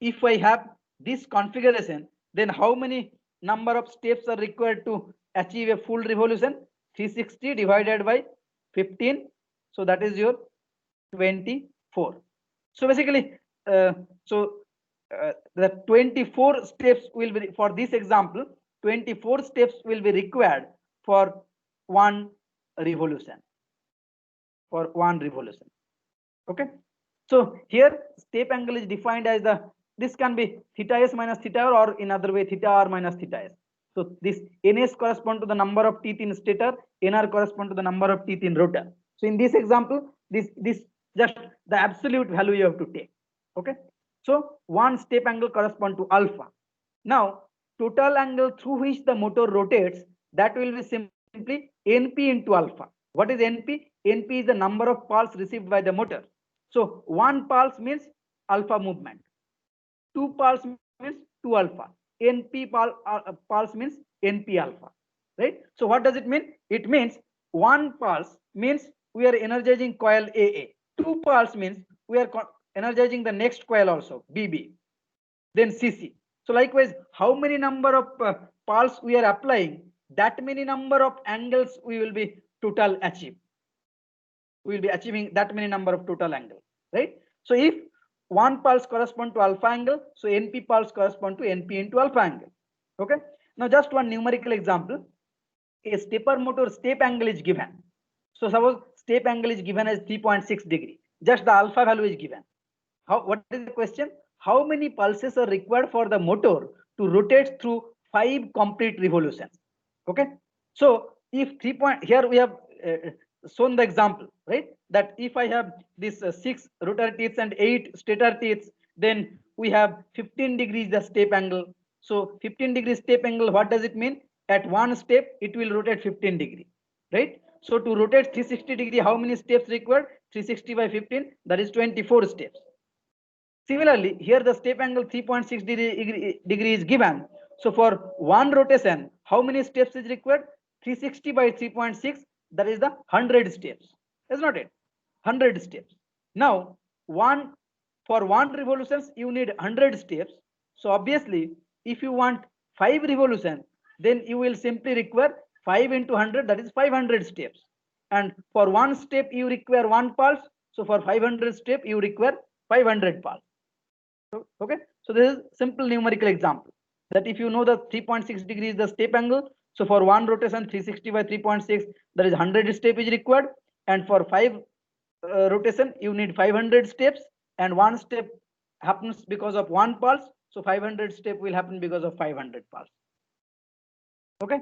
if I have this configuration, then how many number of steps are required to achieve a full revolution? 360 divided by 15, so that is your 24. So basically, the 24 steps will be, for this example, 24 steps will be required for one revolution. Okay, so here step angle is defined as this can be theta s minus theta r, or in other way theta r minus theta s. So this ns correspond to the number of teeth in stator, nr correspond to the number of teeth in rotor. So in this example, this just the absolute value you have to take. Okay, so one step angle correspond to alpha. Now total angle through which the motor rotates, that will be simply np into alpha. What is np? Np is the number of pulse received by the motor. So one pulse means alpha movement, two pulse means 2 alpha, np pulse means np alpha, right? So what does it mean? It means one pulse means we are energizing coil AA, two pulse means we are energizing the next coil also, BB, then CC. So likewise, how many number of pulse we are applying, that many number of angles we will be total achieve. We will be achieving that many number of total angle, right? So if one pulse correspond to alpha angle, so NP pulse correspond to NP into alpha angle. Okay. Now just one numerical example. A stepper motor step angle is given. So suppose step angle is given as 3.6 degree. Just the alpha value is given. What is the question? How many pulses are required for the motor to rotate through 5 complete revolutions? Okay. So if 3 point, here we have shown the example, right? That if I have this 6 rotor teeth and 8 stator teeth, then we have 15 degrees the step angle. So 15 degree step angle, what does it mean? At one step, it will rotate 15 degree, right? So to rotate 360 degree, how many steps required? 360 by 15, that is 24 steps. Similarly, here the step angle 3.6 degree is given. So for one rotation, how many steps is required? 360 by 3.6, that is the 100 steps. Is not it? 100 steps. Now, for one revolutions, you need 100 steps. So obviously, if you want 5 revolutions, then you will simply require 5 into 100, that is 500 steps. And for one step, you require 1 pulse. So for 500 step, you require 500 pulse. Okay, so this is simple numerical example that if you know the 3.6 degree is the step angle, so for one rotation 360 by 3.6, that is 100 step is required, and for 5 rotation you need 500 steps, and one step happens because of 1 pulse, so 500 step will happen because of 500 pulse. Okay,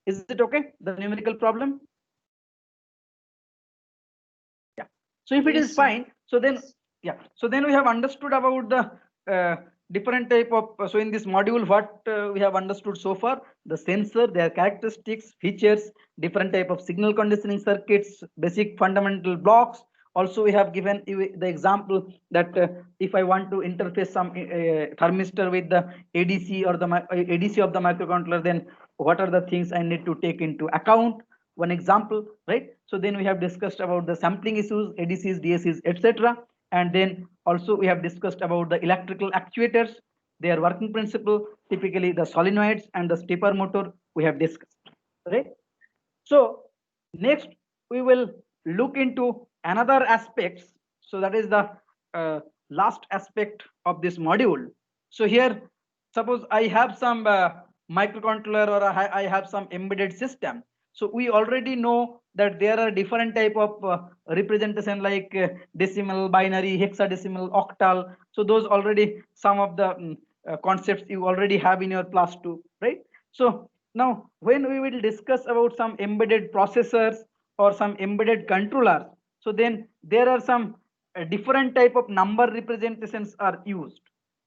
is it okay, the numerical problem? Yeah, so if it is fine, so then yeah, so then we have understood about the different type of, so in this module, what we have understood so far, the sensor, their characteristics, features, different type of signal conditioning circuits, basic fundamental blocks. Also, we have given you the example that if I want to interface some thermistor with the ADC or the ADC of the microcontroller, then what are the things I need to take into account? One example, right? So then we have discussed about the sampling issues, ADCs, DACs, etc. And then also we have discussed about the electrical actuators, their working principle, typically the solenoids and the stepper motor we have discussed, right? So next we will look into another aspects. So that is the last aspect of this module. So here, suppose I have some microcontroller, or I have some embedded system. So we already know that there are different type of representation, like decimal, binary, hexadecimal, octal. So those already some of the concepts you already have in your class 2, right? So now when we will discuss about some embedded processors or some embedded controllers, so then there are some different type of number representations are used,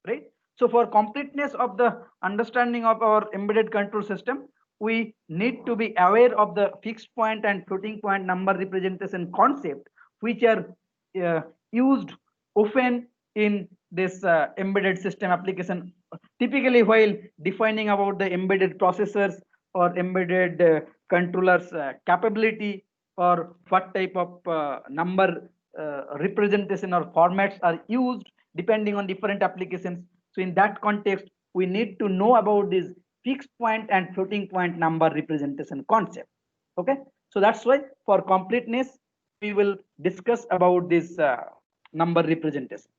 right? So for completeness of the understanding of our embedded control system, we need to be aware of the fixed point and floating point number representation concept, which are used often in this embedded system application, typically while defining about the embedded processors or embedded controllers capability, or what type of number representation or formats are used depending on different applications. So in that context, we need to know about this fixed point and floating point number representation concept. Okay, so that's why for completeness we will discuss about this number representation.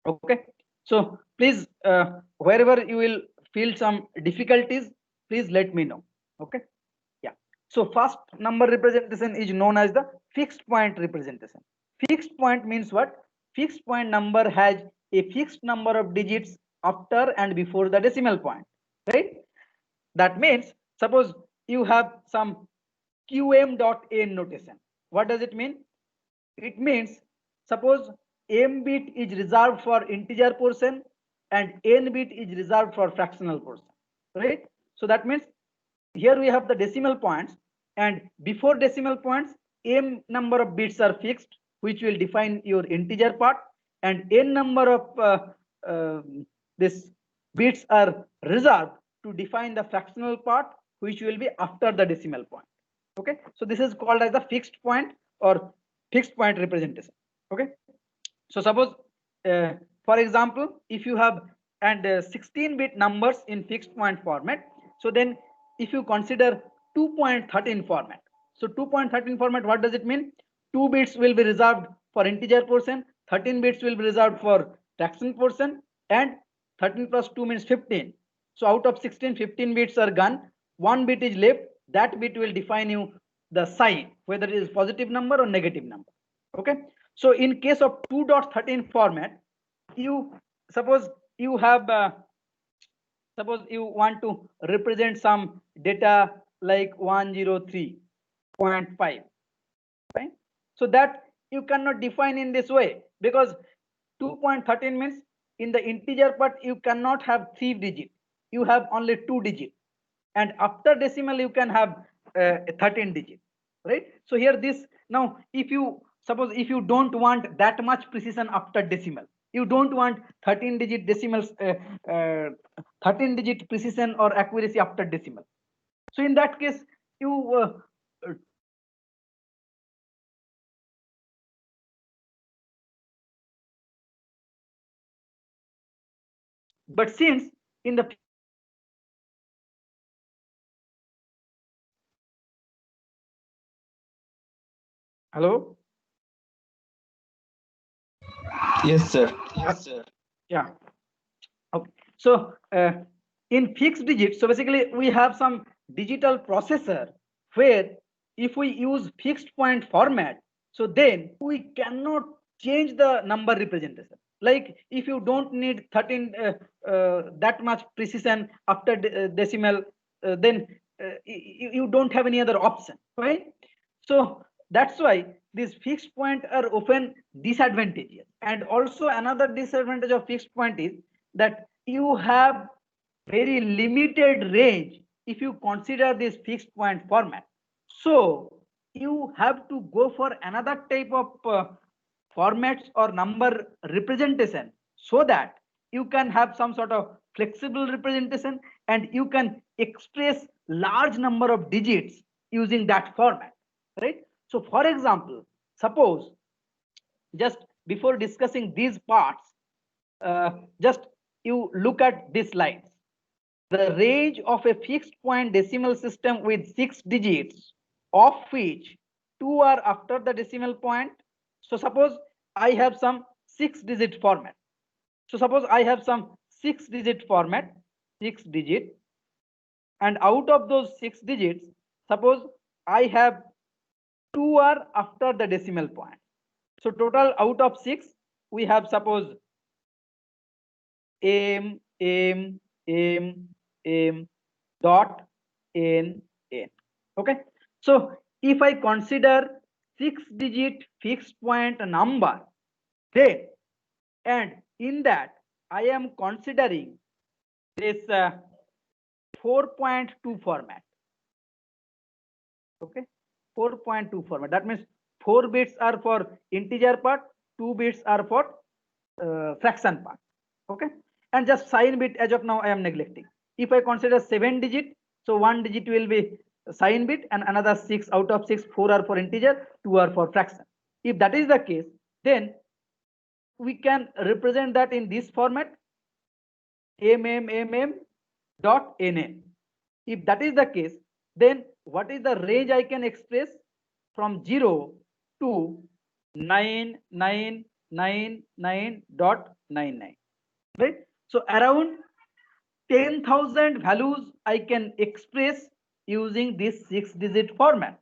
Okay, so please wherever you will feel some difficulties, please let me know. Okay, yeah. So first number representation is known as the fixed point representation. Fixed point means what? Fixed point number has a fixed number of digits after and before the decimal point, right? That means suppose you have some qm.n notation. What does it mean? It means suppose m bit is reserved for integer portion and n bit is reserved for fractional portion, right? So that means here we have the decimal points, and before decimal points m number of bits are fixed, which will define your integer part, and n number of this bits are reserved to define the fractional part, which will be after the decimal point. Okay, so this is called as the fixed point or fixed point representation. Okay, so suppose for example, if you have and 16-bit numbers in fixed point format, so then if you consider 2.13 format, so 2.13 format, what does it mean? 2 bits will be reserved for integer portion, 13 bits will be reserved for fraction portion, and 13 plus 2 means 15. So out of 16, 15 bits are gone, 1 bit is left. That bit will define you the sign, whether it is positive number or negative number. Okay, so in case of 2.13 format, you suppose you have suppose you want to represent some data like 103.5, right? So that you cannot define in this way, because 2.13 means in the integer part you cannot have 3 digit, you have only 2 digit, and after decimal you can have 13 digit, right? So here this, now if you suppose if you don't want that much precision after decimal, you don't want 13 digit decimals 13 digit precision or accuracy after decimal, so in that case you but since in the hello, Yes, sir. yeah, okay, so in fixed digits, so basically we have some digital processor where if we use fixed point format, so then we cannot change the number representation. Like if you don't need 13 that much precision after decimal, then you don't have any other option, right? So that's why these fixed point are often disadvantageous. And also another disadvantage of fixed point is that you have very limited range if you consider this fixed point format. So you have to go for another type of formats or number representation, so that you can have some sort of flexible representation and you can express large number of digits using that format, right? So for example, suppose, just before discussing these parts, just you look at this slide. The range of a fixed point decimal system with 6 digits, of which 2 are after the decimal point. So suppose I have some 6-digit format. So suppose I have some 6-digit format, 6 digit, and out of those 6 digits, suppose I have 2 are after the decimal point. So total out of 6, we have suppose m dot n. Okay, so if I consider 6-digit fixed point number, then, and in that I am considering this 4.2 format. Okay, 4.2 format, that means 4 bits are for integer part, 2 bits are for fraction part. Okay, and just sign bit as of now I am neglecting. If I consider 7-digit, so 1 digit will be sign bit and another 6 out of 6, 4 are for integer, 2 are for fraction. If that is the case, then we can represent that in this format, dot nn. If that is the case, then what is the range I can express? From 0 to 9999.99, right? So around 10,000 values I can express using this 6-digit format.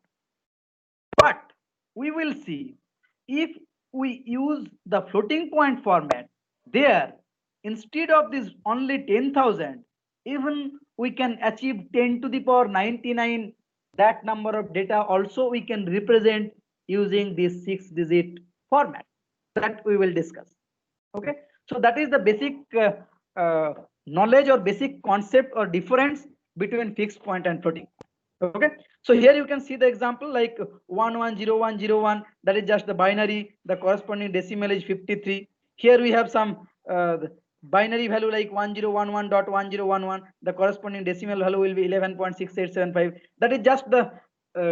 But we will see, if we use the floating point format, there instead of this only 10,000, even we can achieve 10 to the power 99, that number of data also we can represent using this 6-digit format that we will discuss. Okay, so that is the basic knowledge or basic concept or difference between fixed point and floating. Okay, so here you can see the example like 110101, that is just the binary, the corresponding decimal is 53. Here we have some binary value like 1011.1011, the corresponding decimal value will be 11.6875. That is just the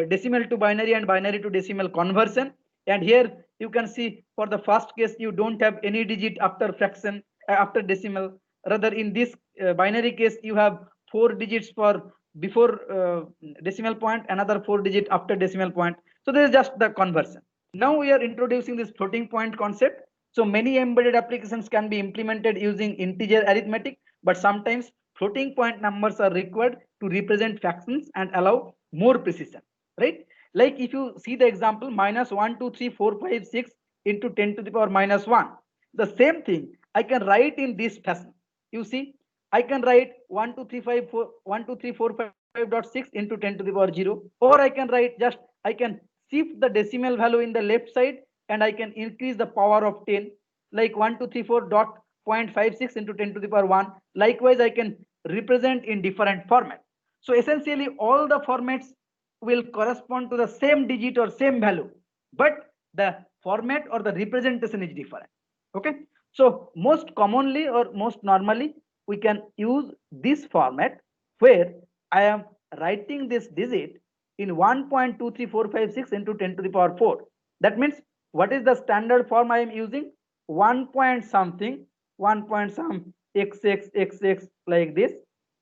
decimal to binary and binary to decimal conversion. And here you can see for the first case you don't have any digit after fraction, after decimal. Rather in this binary case you have 4 digits for before decimal point, another 4 digit after decimal point. So this is just the conversion. Now we are introducing this floating point concept. So many embedded applications can be implemented using integer arithmetic, but sometimes floating point numbers are required to represent fractions and allow more precision, right? Like if you see the example minus 1 2 3 4 5 6 into 10 to the power minus 1, the same thing I can write in this fashion. You see, I can write 1 2 3 5 4 1 2 3 4 5.6 into 10 to the power 0, or I can write just I can shift the decimal value in the left side and I can increase the power of 10, like 1234.56 into 10 to the power 1. Likewise, I can represent in different formats. So essentially all the formats will correspond to the same digit or same value, but the format or the representation is different. Okay, so most commonly or most normally we can use this format where I am writing this digit in 1.23456 into 10 to the power 4. That means what is the standard form I am using? 1 point something, 1 point some xx like this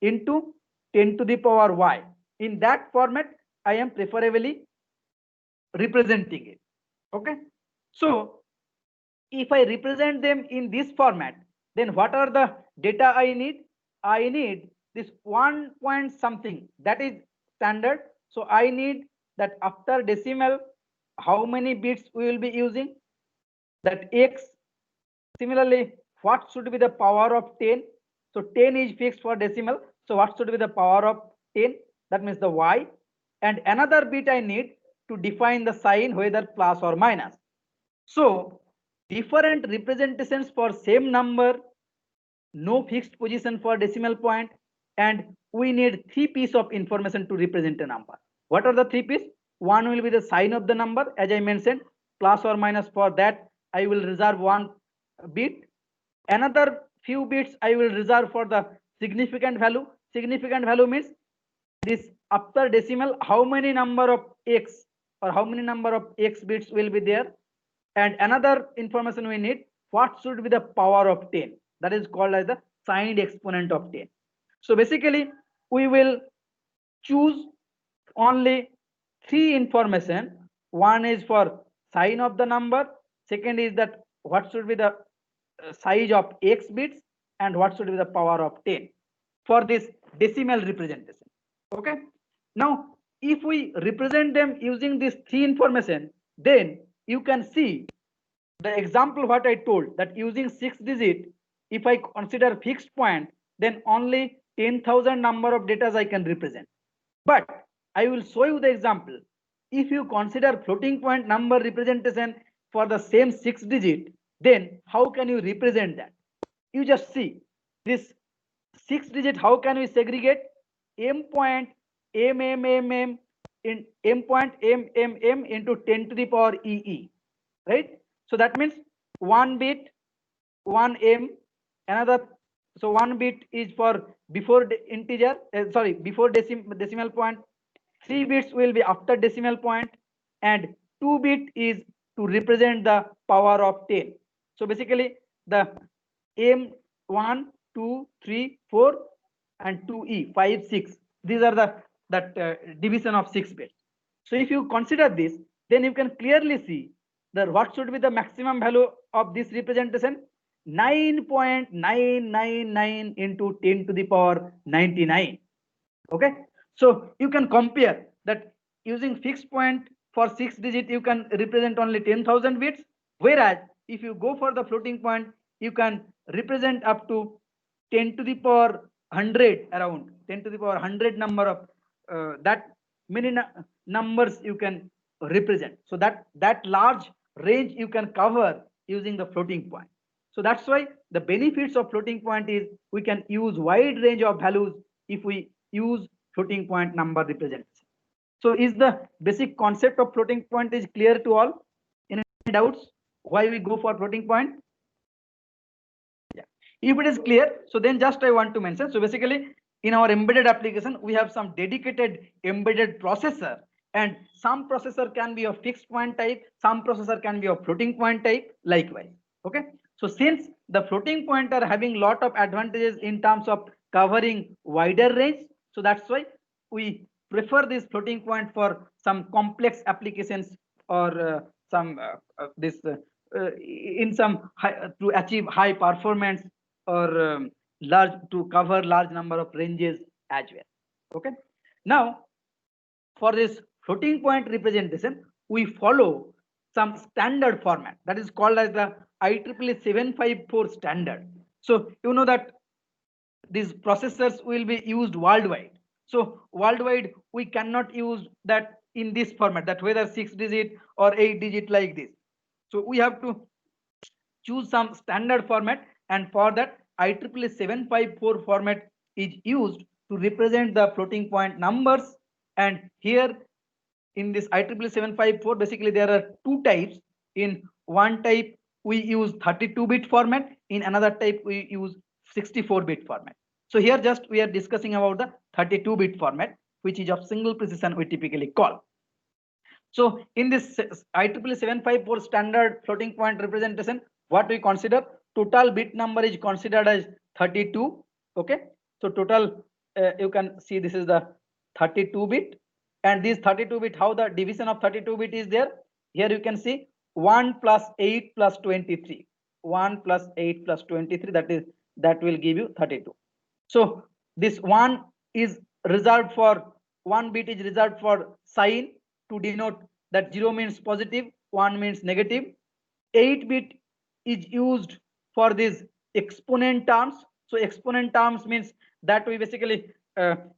into 10 to the power y. In that format I am preferably representing it. Okay, so if I represent them in this format, then what are the data I need? I need this 1 point something, that is standard. So I need that after decimal, how many bits we will be using, that x. Similarly, what should be the power of 10? So 10 is fixed for decimal. So what should be the power of 10? That means the y. And another bit I need to define the sign, whether plus or minus. So different representations for same number no fixed position for decimal point, and we need 3 pieces of information to represent a number. What are the 3 pieces? One will be the sign of the number, as I mentioned, plus or minus. For that, I will reserve 1 bit. Another few bits I will reserve for the significant value. Significant value means this after decimal, how many number of x or how many number of x bits will be there. And another information we need, what should be the power of 10, that is called as the signed exponent of 10. So basically we will choose only 3 information. One is for sign of the number, second is that what should be the size of x bits, and what should be the power of 10 for this decimal representation. Okay, now if we represent them using these 3 information, then you can see the example what I told, that using 6 digit, if I consider fixed point, then only 10,000 number of data I can represent. But I will show you the example. If you consider floating point number representation for the same 6 digit, then how can you represent that? You just see this 6 digit, how can we segregate? M point M in M point M into 10 to the power EE, right? So that means 1 bit 1 M, another, so 1 bit is for before integer, sorry, before decimal point, 3 bits will be after decimal point, and 2 bit is to represent the power of 10. So basically the M 1 2 3 4 and 2E 5 6, these are the division of 6 bits. So if you consider this, then you can clearly see that what should be the maximum value of this representation? 9.999 into 10 to the power 99. Okay, so you can compare that using fixed point for 6 digit, you can represent only 10,000 bits, whereas if you go for the floating point, you can represent up to 10 to the power 100, around 10 to the power 100 number of that many numbers you can represent. So that large range you can cover using the floating point. So that's why the benefits of floating point is we can use wide range of values if we use floating point number representation. So is the basic concept of floating point is clear to all? Any doubts why we go for floating point? Yeah. If it is clear, so then just I want to mention, so basically in our embedded application we have some dedicated embedded processor, and some processor can be of fixed point type, some processor can be of floating point type, likewise. Okay, so since the floating point are having lot of advantages in terms of covering wider range, so that's why we prefer this floating point for some complex applications, or in some to achieve high performance, or large, to cover large number of ranges as well. Okay, now for this floating point representation, we follow some standard format that is called as the IEEE 754 standard. So you know that these processors will be used worldwide. So worldwide we cannot use that in this format, that whether 6 digit or 8 digit like this. So we have to choose some standard format, and for that IEEE 754 format is used to represent the floating point numbers. And here in this IEEE 754, basically there are 2 types. In one type we use 32-bit format, in another type we use 64-bit format. So here just we are discussing about the 32-bit format, which is of single precision we typically call. So in this IEEE 754 standard floating point representation, what we consider, total bit number is considered as 32. Okay, so total you can see this is the 32 bit, and this 32 bit, how the division of 32 bit is there. Here you can see 1 plus 8 plus 23, 1 plus 8 plus 23, that will give you 32. So this 1 is reserved for, 1 bit is reserved for sign, to denote that 0 means positive, 1 means negative. 8 bit is used for these exponent terms. So exponent terms means that we basically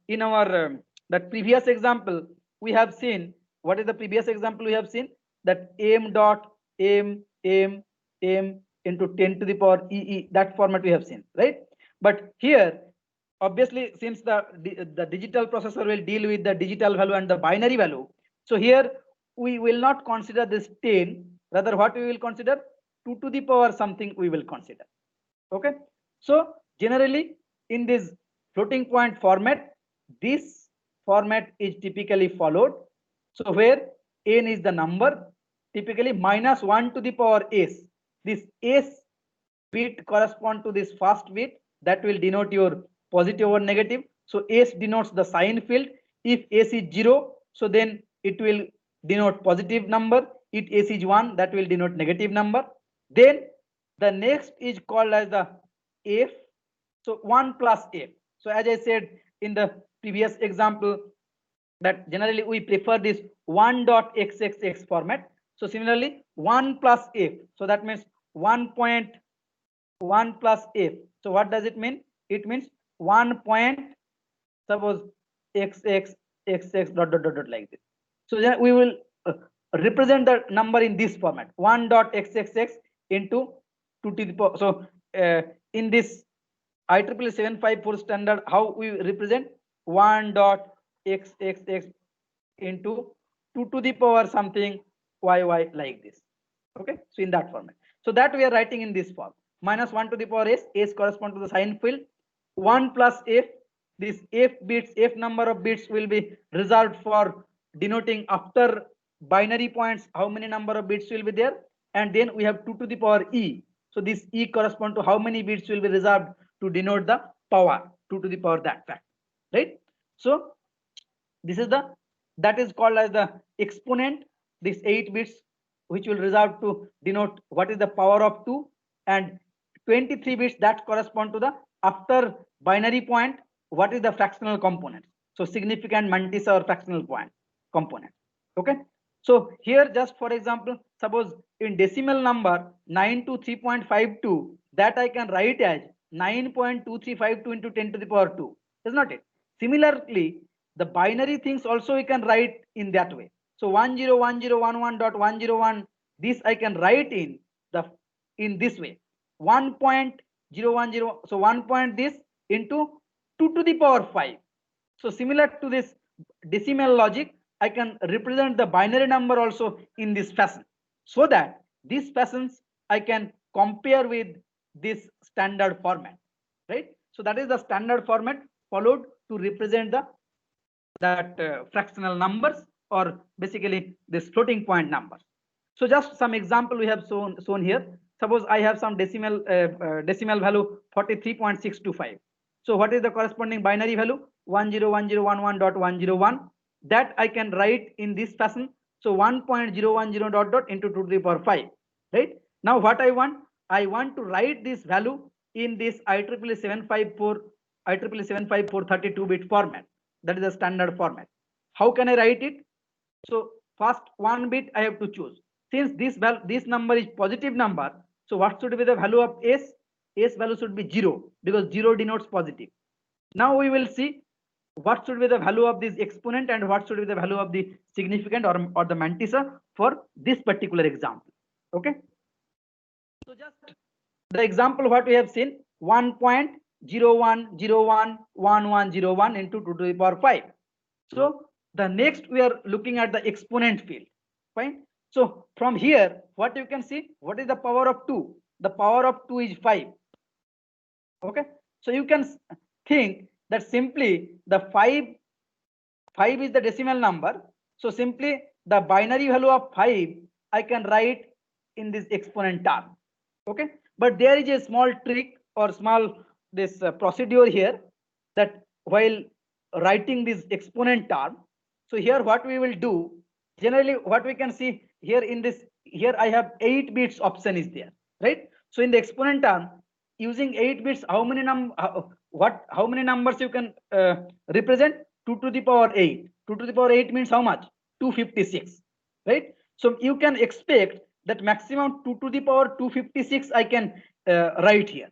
in our that previous example we have seen, what is the previous example we have seen, that m dot m into 10 to the power EE, that format we have seen, right? But here, obviously, since the digital processor will deal with the digital value and the binary value, so here we will not consider this 10. Rather, what we will consider 2 to the power something we will consider. Okay. So generally in this floating point format, this format is typically followed. So where n is the number, typically minus 1 to the power s. This s bit correspond to this first bit that will denote your positive or negative. So s denotes the sign field. If s is 0, so then it will denote positive number. If s is 1, that will denote negative number. Then the next is called as the f. So 1 plus f. So as I said in the previous example, that generally we prefer this 1.xxx format. So similarly 1 plus f. So that means 1.1 plus f. So what does it mean? It means 1 point, suppose xx xx dot dot dot dot like this. So then we will represent the number in this format, 1.xxx into 2 to the power. So in this IEEE 754 standard, how we represent 1.xxx into 2 to the power something yy like this. Okay, so in that format. So that we are writing in this form. Minus 1 to the power s correspond to the sign field. 1 plus f, this f bits, f number of bits will be reserved for denoting after binary points how many number of bits will be there. And then we have 2 to the power e. So this e correspond to how many bits will be reserved to denote the power, 2 to the power that fact, right? So this is that is called as the exponent, this 8 bits which will reserve to denote what is the power of 2, and 23 bits that correspond to the after binary point what is the fractional component. So significant, mantissa, or fractional point component. Okay. So here just for example, suppose in decimal number 9 to 3.52, that I can write as 9.2352 into 10 to the power 2, is not it? Similarly, the binary things also we can write in that way. So 101011.101, this I can write in this way, 1.010. So 1 point this into 2 to the power 5. So similar to this decimal logic, I can represent the binary number also in this fashion, so that these fashions I can compare with this standard format, right? So that is the standard format followed to represent that fractional numbers, or basically this floating point numbers. So just some example we have shown here. Suppose I have some decimal value 43.625. So what is the corresponding binary value? 101011.101. That I can write in this fashion. So 1.010 dot dot into 2 to the power 5. Right? Now what I want to write this value in this IEEE 754 32-bit format. That is the standard format. How can I write it? So first one bit I have to choose. Since this number is positive number, so what should be the value of s? S value should be 0, because 0 denotes positive. Now we will see what should be the value of this exponent and what should be the value of the significant or the mantissa for this particular example. Okay. So just the example what we have seen, 1.01011101 into 2 to the power 5. So the next we are looking at the exponent field. Fine. So from here, what you can see, what is the power of 2? The power of 2 is 5. Okay. So you can think that simply the 5 is the decimal number. So simply the binary value of 5 I can write in this exponent term. Okay. But there is a small trick or small this procedure here, that while writing this exponent term, so here what we will do, generally what we can see here in this, here I have 8 bits option is there, right? So in the exponent term, using 8 bits, how many numbers you can represent? 2 to the power 8. 2 to the power 8 means how much? 256, right? So you can expect that maximum 2 to the power 256 I can write here,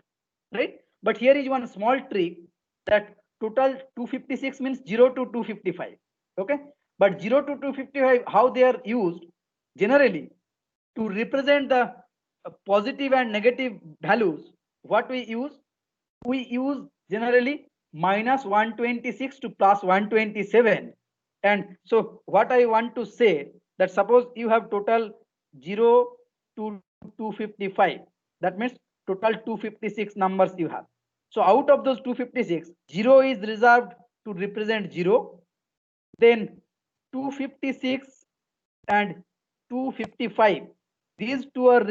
right? But here is one small trick, that total 256 means 0 to 255. Okay. But 0 to 255, how they are used? Generally, to represent the positive and negative values, what we use, we use generally minus 126 to plus 127. And so what I want to say, that suppose you have total 0 to 255, that means total 256 numbers you have. So out of those 256, 0 is reserved to represent 0, then 256 and 255, these two are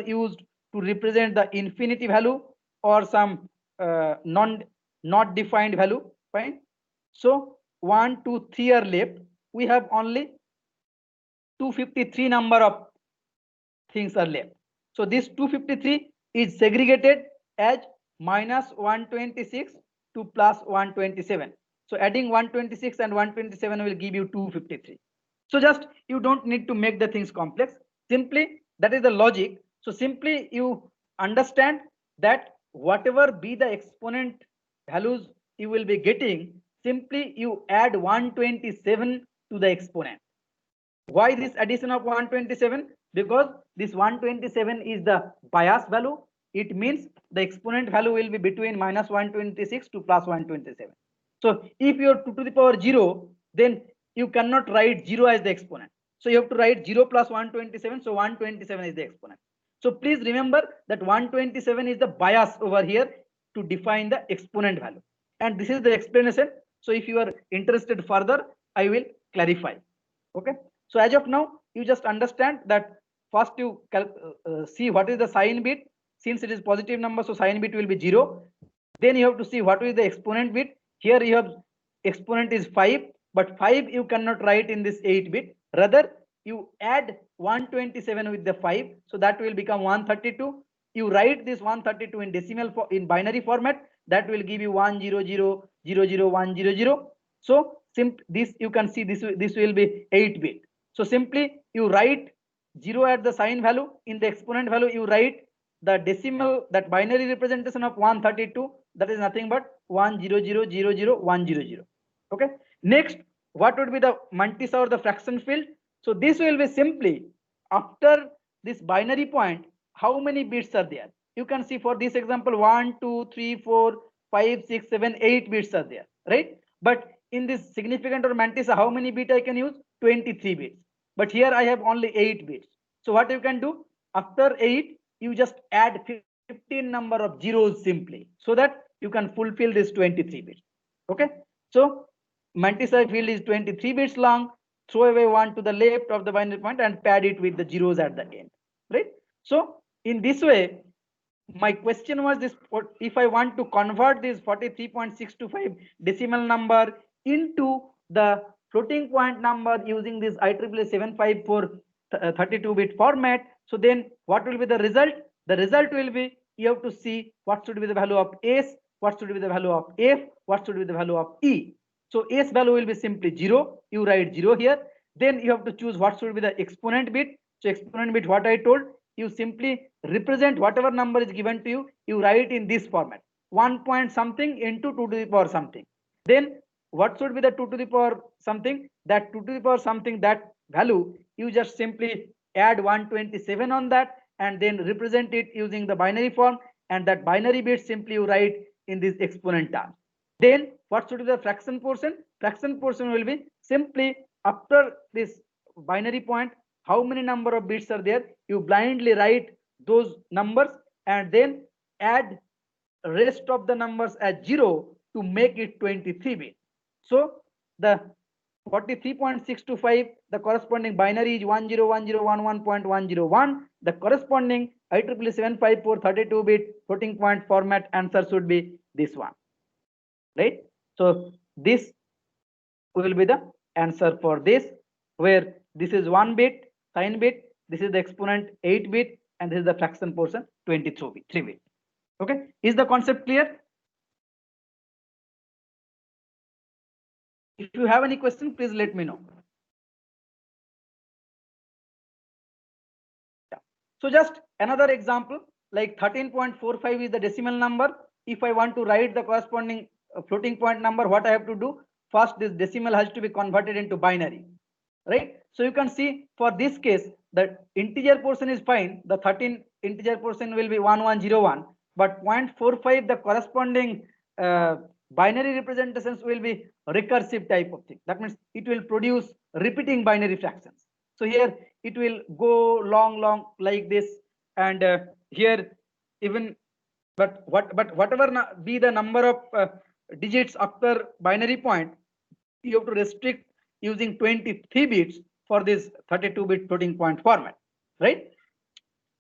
used to represent the infinity value or some not defined value. Fine. So 1 2 3 are left. We have only 253 number of things are left. So this 253 is segregated as minus 126 to plus 127. So adding 126 and 127 will give you 253. So just you don't need to make the things complex. Simply that is the logic. So simply you understand that whatever be the exponent values you will be getting, simply you add 127 to the exponent. Why this addition of 127? Because this 127 is the bias value. It means the exponent value will be between minus 126 to plus 127. So if you are 2 to the power 0, then you cannot write 0 as the exponent. So you have to write 0 plus 127. So 127 is the exponent. So please remember that 127 is the bias over here to define the exponent value. And this is the explanation. So if you are interested further, I will clarify. Okay. So as of now, you just understand that first you see what is the sign bit. Since it is positive number, so sign bit will be 0. Then you have to see what is the exponent bit. Here you have exponent is 5, but 5 you cannot write in this 8 bit. Rather, you add 127 with the 5, so that will become 132. You write this 132 in decimal in binary format. That will give you 100000100. So this you can see this will be 8 bit. So simply you write 0 at the sign value. In the exponent value, you write the decimal, that binary representation of 132, that is nothing but 100000100. Okay. Next, what would be the mantissa or the fraction field? So this will be simply after this binary point, how many bits are there? You can see for this example 1 2 3 4 5 6 7 8 bits are there, right? But in this significant or mantissa, how many bits I can use? 23 bits. But here I have only 8 bits. So what you can do, after 8 you just add 15 number of zeros simply, so that you can fulfill this 23 bits. Okay. So mantissa field is 23 bits long. Throw away one to the left of the binary point and pad it with the zeros at the end, right? So in this way, my question was this: if I want to convert this 43.625 decimal number into the floating point number using this IEEE 754 32-bit format, so then what will be the result? The result will be, you have to see what should be the value of S, what should be the value of F, what should be the value of E. So S value will be simply 0. You write 0 here. Then you have to choose what should be the exponent bit. So exponent bit, what I told, you simply represent whatever number is given to you, you write in this format: 1 point something into 2 to the power something. Then what should be the 2 to the power something? That 2 to the power something, that value, you just simply add 127 on that and then represent it using the binary form, and that binary bit simply you write in this exponent term. Then what should be the fraction portion? Fraction portion will be simply after this binary point, how many number of bits are there, you blindly write those numbers and then add rest of the numbers as 0 to make it 23 bit. So the 43.625, the corresponding binary is 101011.101. The corresponding IEEE 754 32-bit floating point format answer should be this one, right? So this will be the answer for this, where this is 1 bit sign bit, this is the exponent 8 bit, and this is the fraction portion 23 bit. Okay, is the concept clear? If you have any question, please let me know. Yeah. So just another example, like 13.45 is the decimal number. If I want to write the corresponding floating point number, what I have to do? First, this decimal has to be converted into binary, right? So you can see for this case, the integer portion is fine. The 13 integer portion will be 1101. but 0.45, the corresponding binary representations will be recursive type of thing. That means it will produce repeating binary fractions. So here it will go long like this, and here even, but whatever be the number of digits after binary point, you have to restrict using 23 bits for this 32-bit floating point format, right?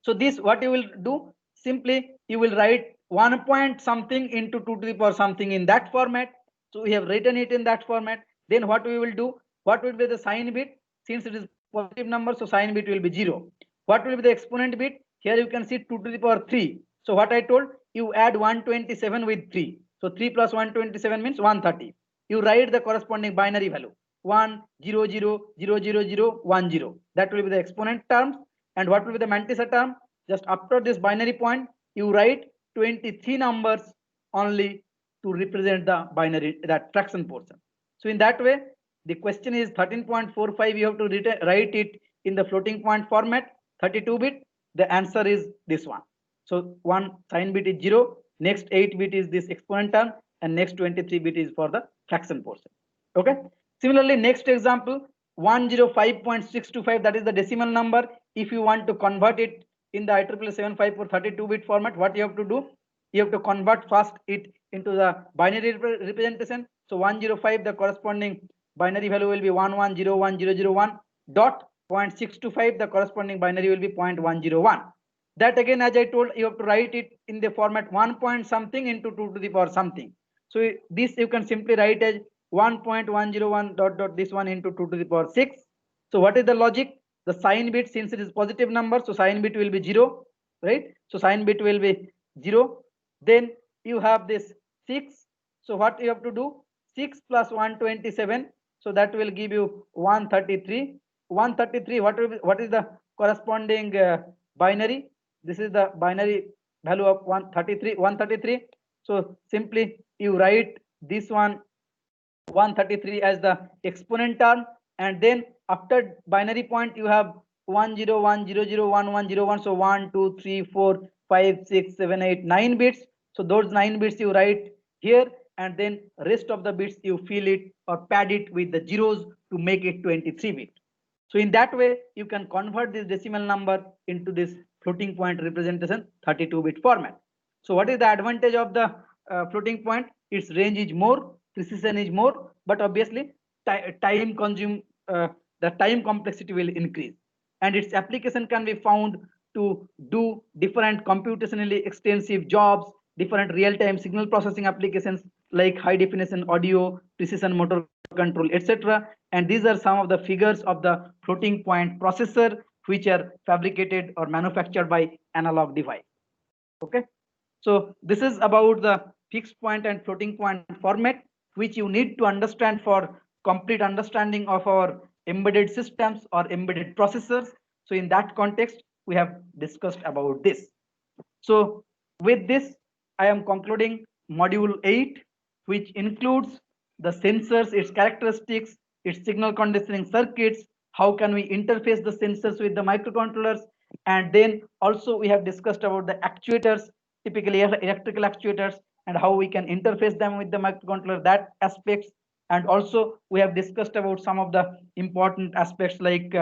So this, what you will do, simply you will write 1 point something into 2 to the power something in that format. So we have written it in that format. Then what we will do, what will be the sign bit? Since it is positive number, so sign bit will be 0. What will be the exponent bit? Here you can see 2 to the power 3. So what I told, you add 127 with 3. So 3 plus 127 means 130. You write the corresponding binary value 1 0 0 0 0 0 1 0. That will be the exponent terms. And what will be the mantissa term? Just after this binary point, you write 23 numbers only to represent the binary, that fraction portion. So in that way, the question is 13.45. You have to write it in the floating point format, 32-bit. The answer is this one. So one sign bit is 0, next 8 bit is this exponent term, and next 23 bit is for the fraction portion. Okay. Similarly, next example, 105.625, that is the decimal number. If you want to convert it in the IEEE 754 32-bit format, what you have to do? You have to convert first it into the binary representation. So 105, the corresponding binary value will be 11010001 dot 0.625, the corresponding binary will be 0.101. That again, as I told, you have to write it in the format 1 point something into 2 to the power something. So this you can simply write as 1.101 dot dot this one into 2 to the power 6. So what is the logic? The sign bit, since it is positive number, so sign bit will be 0, right? So sign bit will be 0. Then you have this 6. So what you have to do? 6 plus 127. So that will give you 133. 133. What is the corresponding binary? This is the binary value of 133. 133. So simply you write this one 133 as the exponent term, and then after binary point you have 101001101. So 1 2 3 4 5 6 7 8 9 bits. So those 9 bits you write here, and then rest of the bits you fill it or pad it with the zeros to make it 23 bit. So in that way you can convert this decimal number into this floating point representation 32-bit format. So what is the advantage of the floating point? Its range is more, precision is more, but obviously time consume, the time complexity will increase, and its application can be found to do different computationally extensive jobs, different real-time signal processing applications like high definition audio, precision motor control, etc. And these are some of the figures of the floating point processor which are fabricated or manufactured by Analog Device. Okay. So this is about the fixed point and floating point format, which you need to understand for complete understanding of our embedded systems or embedded processors. So in that context, we have discussed about this. So with this, I am concluding module 8, which includes the sensors, its characteristics, its signal conditioning circuits, how can we interface the sensors with the microcontrollers, and then also we have discussed about the actuators, typically electrical actuators, and how we can interface them with the microcontroller, that aspects. And also we have discussed about some of the important aspects like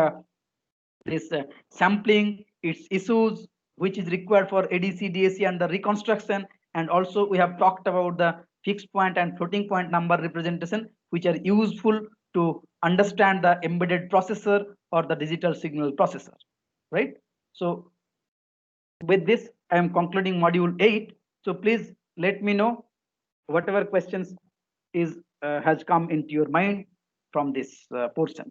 this sampling, its issues, which is required for ADC, DAC, and the reconstruction. And also we have talked about the fixed point and floating point number representation, which are useful to understand the embedded processor or the digital signal processor, right? So with this, I am concluding module 8. So please let me know whatever questions is has come into your mind from this portion.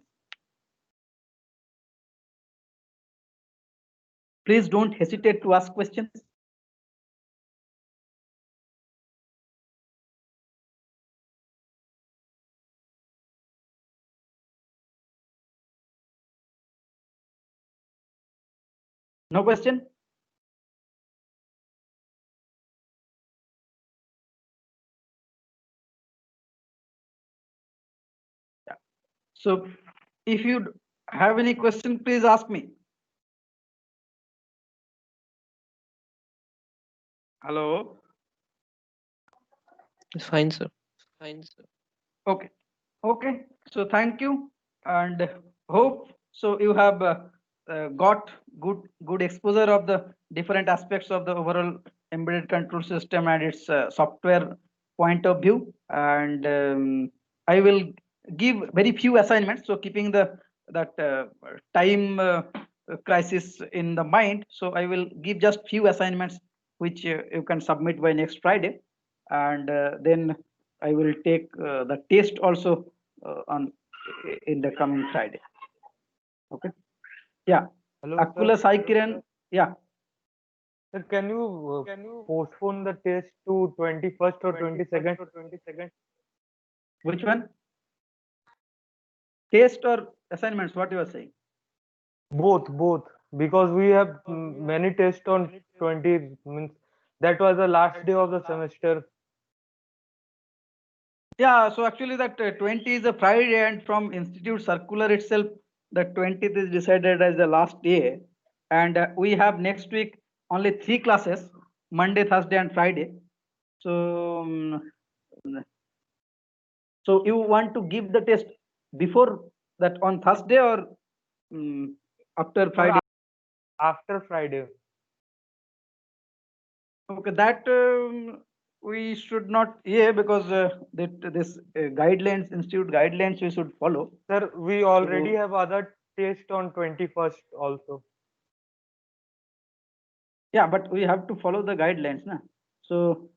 Please don't hesitate to ask questions. No question? Yeah. So if you have any question, please ask me. Hello. It's fine, sir. Okay. Okay. So thank you and hope so you have got good exposure of the different aspects of the overall embedded control system and its software point of view. And I will give very few assignments. So keeping that time crisis in the mind, so I will give just few assignments which you can submit by next Friday, and then I will take the test also on in the coming Friday. Okay. Yeah. Hello, Akula sir. Sai Kiran. Yeah. Sir, can you postpone the test to 21st or 22nd? Which one? Test or assignments? What you are saying? Both. Because we have many tests on 20, means that was the last day of the semester. Yeah. So actually, that 20 is a Friday, and from Institute Circular itself, the 20th is decided as the last day, and we have next week only 3 classes: Monday, Thursday, and Friday. So. So you want to give the test before that on Thursday or after Friday? After Friday. Okay, that we should not, yeah, because this guidelines, institute guidelines, we should follow. Sir, we already So, have other test on 21st also. yeah, but we have to follow the guidelines, na? So